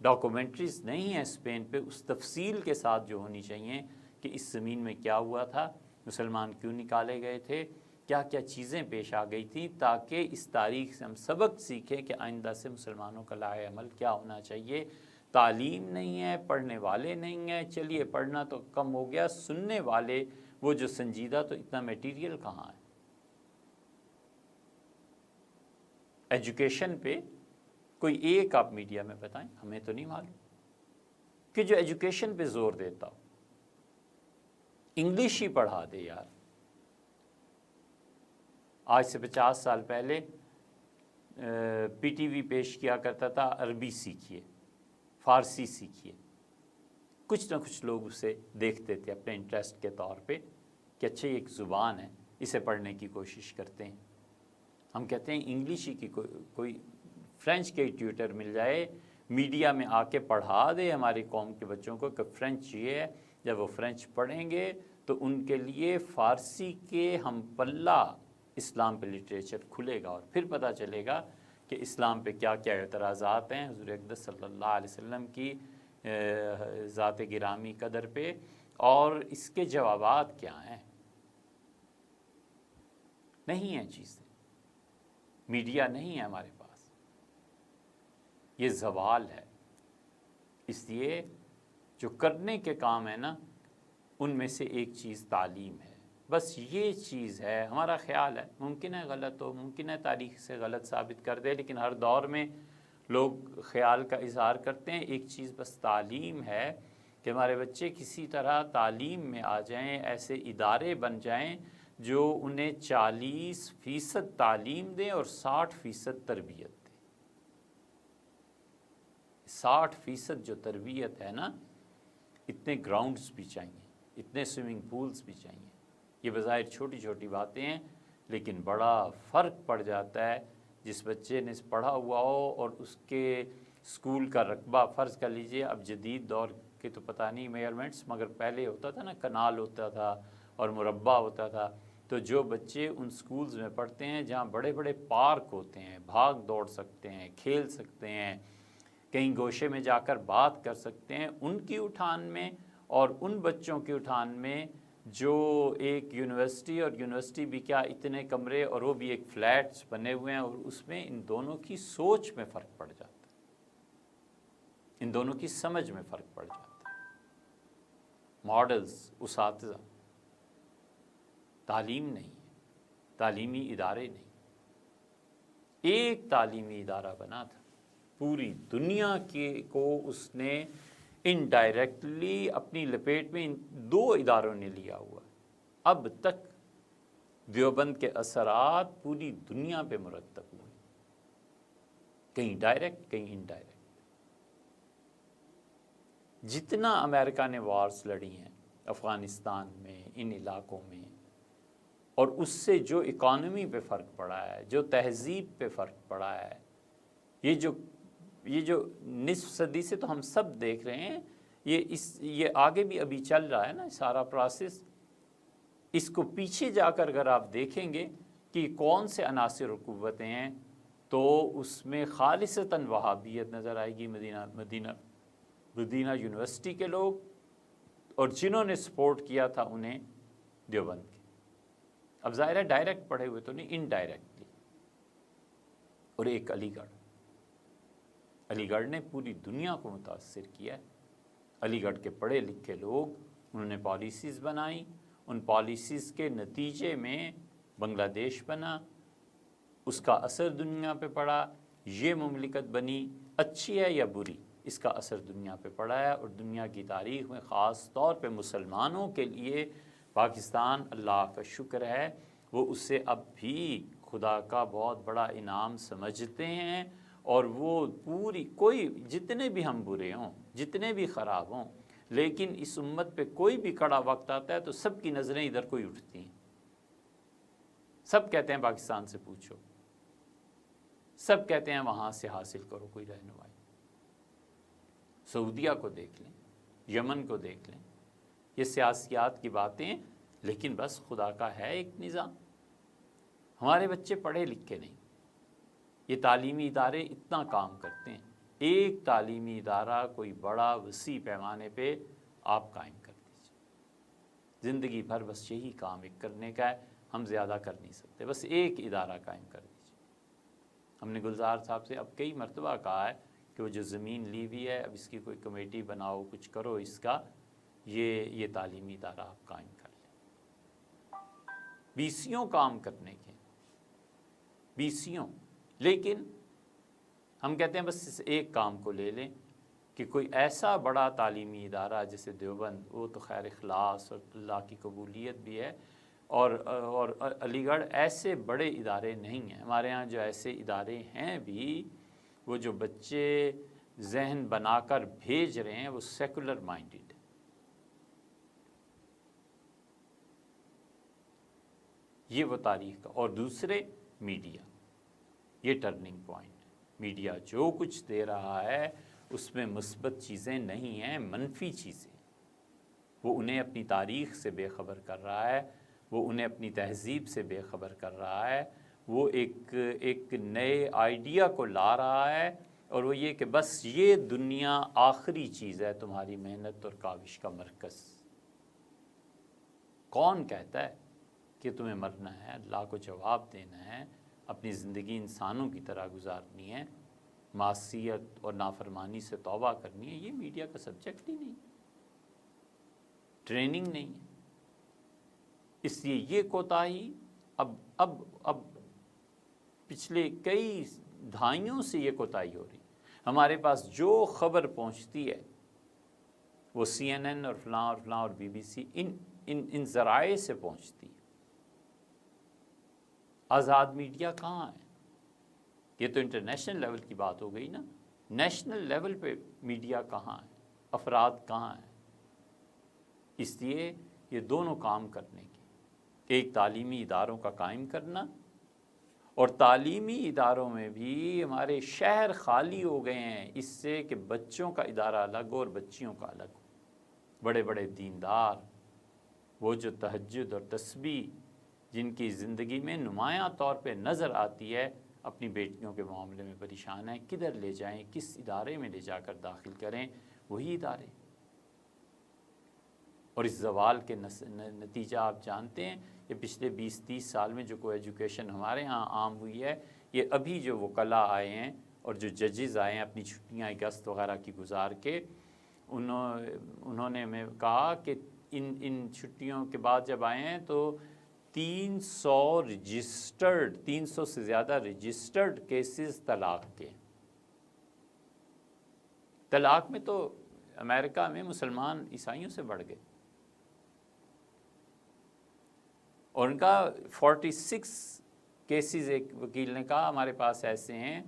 ڈاکومنٹریز نہیں ہیں اسپین پہ اس تفصیل کے ساتھ جو ہونی چاہیے کہ اس زمین میں کیا ہوا تھا، مسلمان کیوں نکالے گئے تھے، کیا کیا چیزیں پیش آ گئی تھیں، تاکہ اس تاریخ سے ہم سبق سیکھیں کہ آئندہ سے مسلمانوں کا لائحہ عمل کیا ہونا چاہیے۔ تعلیم نہیں ہے، پڑھنے والے نہیں ہیں، چلیے پڑھنا تو کم ہو گیا، سننے والے وہ جو سنجیدہ، تو اتنا میٹیریل کہاں ہے؟ ایجوکیشن پہ کوئی ایک آپ میڈیا میں بتائیں، ہمیں تو نہیں معلوم کہ جو ایجوکیشن پہ زور دیتا ہو، انگلش ہی پڑھا دے یار۔ آج سے 50 سال پہلے پی ٹی وی پیش کیا کرتا تھا عربی سیکھیے، فارسی سیکھیے، کچھ نہ کچھ لوگ اسے دیکھتے تھے اپنے انٹرسٹ کے طور پہ کہ اچھا یہ ایک زبان ہے، اسے پڑھنے کی کوشش کرتے ہیں۔ ہم کہتے ہیں انگلش ہی کی کوئی فرینچ کے ٹیوٹر مل جائے، میڈیا میں آ کے پڑھا دے ہماری قوم کے بچوں کو کہ فرینچ یہ ہے، جب وہ فرینچ پڑھیں گے تو ان کے لیے فارسی کے ہم پلہ اسلام پہ لٹریچر کھلے گا، اور پھر پتہ چلے گا کہ اسلام پہ کیا کیا اعتراضات ہیں حضور اقدس صلی اللہ علیہ وسلم کی ذات گرامی قدر پہ، اور اس کے جوابات کیا ہیں۔ نہیں ہیں چیزیں، میڈیا نہیں ہے ہمارے پاس، یہ زوال ہے۔ اس لیے جو کرنے کے کام ہے نا، ان میں سے ایک چیز تعلیم ہے، بس یہ چیز ہے۔ ہمارا خیال ہے، ممکن ہے غلط ہو، ممکن ہے تاریخ سے غلط ثابت کر دے، لیکن ہر دور میں لوگ خیال کا اظہار کرتے ہیں، ایک چیز بس تعلیم ہے کہ ہمارے بچے کسی طرح تعلیم میں آ جائیں، ایسے ادارے بن جائیں جو انہیں 40% تعلیم دیں اور 60% تربیت دیں۔ 60% جو تربیت ہے نا، اتنے گراؤنڈز بھی چاہیے، اتنے سوئمنگ پولز بھی چاہیے۔ یہ بظاہر چھوٹی چھوٹی باتیں ہیں، لیکن بڑا فرق پڑ جاتا ہے۔ جس بچے نے پڑھا ہوا ہو اور اس کے اسکول کا رقبہ، فرض کر لیجئے، اب جدید دور کے تو پتہ نہیں میئرمنٹس، مگر پہلے ہوتا تھا نا، کنال ہوتا تھا اور مربع ہوتا تھا، تو جو بچے ان سکولز میں پڑھتے ہیں جہاں بڑے بڑے پارک ہوتے ہیں، بھاگ دوڑ سکتے ہیں، کھیل سکتے ہیں، کہیں گوشے میں جا کر بات کر سکتے ہیں، ان کی اٹھان میں اور ان بچوں کی اٹھان میں جو ایک یونیورسٹی، اور یونیورسٹی بھی کیا، اتنے کمرے اور وہ بھی ایک فلیٹس بنے ہوئے ہیں، اور اس میں ان دونوں کی سوچ میں فرق پڑ جاتا ہے، ان دونوں کی سمجھ میں فرق پڑ جاتا ہے۔ ماڈلز، اساتذہ، تعلیم نہیں ہے، تعلیمی ادارے نہیں۔ ایک تعلیمی ادارہ بنا تھا، پوری دنیا کو اس نے انڈائریکٹلی اپنی لپیٹ میں ان 2 اداروں نے لیا ہوا ہے۔ اب تک دیوبند کے اثرات پوری دنیا پہ مرتب ہوئے، کہیں ڈائریکٹ کہیں انڈائریکٹ۔ جتنا امریکہ نے وارز لڑی ہیں افغانستان میں، ان علاقوں میں، اور اس سے جو اکانومی پہ فرق پڑا ہے، جو تہذیب پہ فرق پڑا ہے، یہ جو نصف صدی سے تو ہم سب دیکھ رہے ہیں، یہ آگے بھی ابھی چل رہا ہے نا سارا پروسیس۔ اس کو پیچھے جا کر اگر آپ دیکھیں گے کہ کون سے عناصر و قوتیں ہیں، تو اس میں خالصتاً وہابیت نظر آئے گی۔ مدینہ یونیورسٹی کے لوگ، اور جنہوں نے سپورٹ کیا تھا انہیں دیوبند کے، اب ظاہر ہے ڈائریکٹ پڑھے ہوئے تو نہیں، انڈائریکٹلی۔ اور ایک علی گڑھ نے پوری دنیا کو متاثر کیا ہے۔ علی گڑھ کے پڑھے لکھے لوگ، انہوں نے پالیسیز بنائیں، ان پالیسیز کے نتیجے میں بنگلہ دیش بنا، اس کا اثر دنیا پہ پڑا، یہ مملکت بنی، اچھی ہے یا بری، اس کا اثر دنیا پہ پڑا ہے۔ اور دنیا کی تاریخ میں خاص طور پہ مسلمانوں کے لیے پاکستان، اللہ کا شکر ہے، وہ اسے اب بھی خدا کا بہت بڑا انعام سمجھتے ہیں، اور وہ کوئی جتنے بھی ہم برے ہوں، جتنے بھی خراب ہوں، لیکن اس امت پہ کوئی بھی کڑا وقت آتا ہے تو سب کی نظریں ادھر کو ہی اٹھتی ہیں۔ سب کہتے ہیں پاکستان سے پوچھو، سب کہتے ہیں وہاں سے حاصل کرو کوئی رہنمائی۔ سعودیہ کو دیکھ لیں، یمن کو دیکھ لیں، یہ سیاسیات کی باتیں، لیکن بس خدا کا ہے ایک نظام۔ ہمارے بچے پڑھے لکھے نہیں، یہ تعلیمی ادارے اتنا کام کرتے ہیں۔ ایک تعلیمی ادارہ کوئی بڑا وسیع پیمانے پہ آپ قائم کر دیجیے، زندگی بھر بس یہی کام ایک کرنے کا ہے، ہم زیادہ کر نہیں سکتے، بس ایک ادارہ قائم کر دیجیے۔ ہم نے گلزار صاحب سے اب کئی مرتبہ کہا ہے کہ وہ جو زمین لی ہوئی ہے، اب اس کی کوئی کمیٹی بناؤ، کچھ کرو اس کا، یہ تعلیمی ادارہ آپ قائم کر لیں۔ 20 کام کرنے کے، 20، لیکن ہم کہتے ہیں بس اس ایک کام کو لے لیں کہ کوئی ایسا بڑا تعلیمی ادارہ جیسے دیوبند، وہ تو خیر اخلاص اور اللہ کی قبولیت بھی ہے، اور علی گڑھ ایسے بڑے ادارے نہیں ہیں۔ ہمارے ہاں جو ایسے ادارے ہیں بھی، وہ جو بچے ذہن بنا کر بھیج رہے ہیں، وہ سیکولر مائنڈڈ ہے۔ یہ وہ تاریخ کا، اور دوسرے میڈیا، یہ ٹرننگ پوائنٹ۔ میڈیا جو کچھ دے رہا ہے اس میں مثبت چیزیں نہیں ہیں، منفی چیزیں۔ وہ انہیں اپنی تاریخ سے بے خبر کر رہا ہے، وہ انہیں اپنی تہذیب سے بے خبر کر رہا ہے، وہ ایک نئے آئیڈیا کو لا رہا ہے، اور وہ یہ کہ بس یہ دنیا آخری چیز ہے، تمہاری محنت اور کاوش کا مرکز۔ کون کہتا ہے کہ تمہیں مرنا ہے، اللہ کو جواب دینا ہے، اپنی زندگی انسانوں کی طرح گزارنی ہے؟ معصیت اور نافرمانی سے توبہ کرنی ہے، یہ میڈیا کا سبجیکٹ ہی نہیں، ٹریننگ نہیں ہے۔ اس لیے یہ کوتاہی اب پچھلے کئی دہائیوں سے یہ کوتاہی ہو رہی۔ ہمارے پاس جو خبر پہنچتی ہے وہ CNN اور فلاں اور BBC ان ذرائع سے پہنچتی ہے۔ آزاد میڈیا کہاں ہے؟ یہ تو انٹرنیشنل لیول کی بات ہو گئی نا، نیشنل لیول پہ میڈیا کہاں ہے، افراد کہاں ہیں؟ اس لیے یہ دونوں کام کرنے کی، ایک تعلیمی اداروں کا قائم کرنا، اور تعلیمی اداروں میں بھی ہمارے شہر خالی ہو گئے ہیں اس سے کہ بچوں کا ادارہ الگ ہو اور بچیوں کا الگ ہو۔ بڑے بڑے دیندار، وہ جو تہجد اور تسبیح جن کی زندگی میں نمایاں طور پہ نظر آتی ہے، اپنی بیٹیوں کے معاملے میں پریشان ہیں، کدھر لے جائیں، کس ادارے میں لے جا کر داخل کریں، وہی ادارے۔ اور اس زوال کے نتیجہ آپ جانتے ہیں، یہ پچھلے 20-30 سال میں جو کوئی ایجوکیشن ہمارے ہاں عام ہوئی ہے، یہ ابھی جو وکلاء آئے ہیں اور جو ججز آئے ہیں اپنی چھٹیاں اگست وغیرہ کی گزار کے، انہوں نے ہمیں کہا کہ ان چھٹیوں کے بعد جب آئے ہیں تو 300 سے زیادہ رجسٹرڈ کیسز طلاق کے۔ طلاق میں تو امریکہ میں مسلمان عیسائیوں سے بڑھ گئے، اور ان کا 46 کیسز، ایک وکیل نے کہا ہمارے پاس ایسے ہیں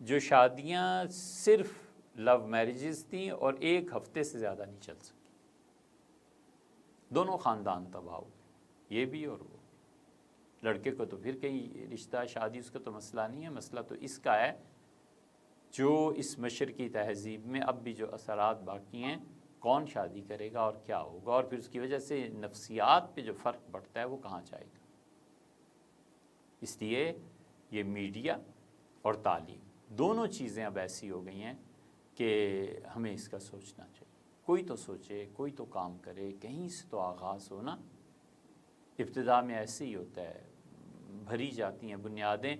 جو شادیاں صرف لو میرجز تھیں اور 1 ہفتے سے زیادہ نہیں چل سکی، دونوں خاندان تباہ ہو گئے، یہ بھی اور وہ۔ لڑکے کو تو پھر کئی رشتہ شادی اس کا تو مسئلہ نہیں ہے، مسئلہ تو اس کا ہے جو اس مشرقی تہذیب میں اب بھی جو اثرات باقی ہیں، کون شادی کرے گا اور کیا ہوگا، اور پھر اس کی وجہ سے نفسیات پہ جو فرق پڑتا ہے وہ کہاں جائے گا۔ اس لیے یہ میڈیا اور تعلیم دونوں چیزیں اب ایسی ہو گئی ہیں کہ ہمیں اس کا سوچنا چاہیے، کوئی تو سوچے، کوئی تو کام کرے، کہیں سے تو آغاز ہونا۔ ابتدا میں ایسے ہی ہوتا ہے، بھری جاتی ہیں بنیادیں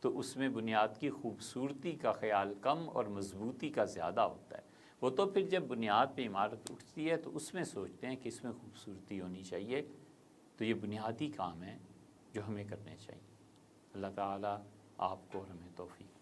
تو اس میں بنیاد کی خوبصورتی کا خیال کم اور مضبوطی کا زیادہ ہوتا ہے۔ وہ تو پھر جب بنیاد پہ عمارت اٹھتی ہے تو اس میں سوچتے ہیں کہ اس میں خوبصورتی ہونی چاہیے۔ تو یہ بنیادی کام ہے جو ہمیں کرنے چاہیے۔ اللہ تعالیٰ آپ کو اور ہمیں توفیق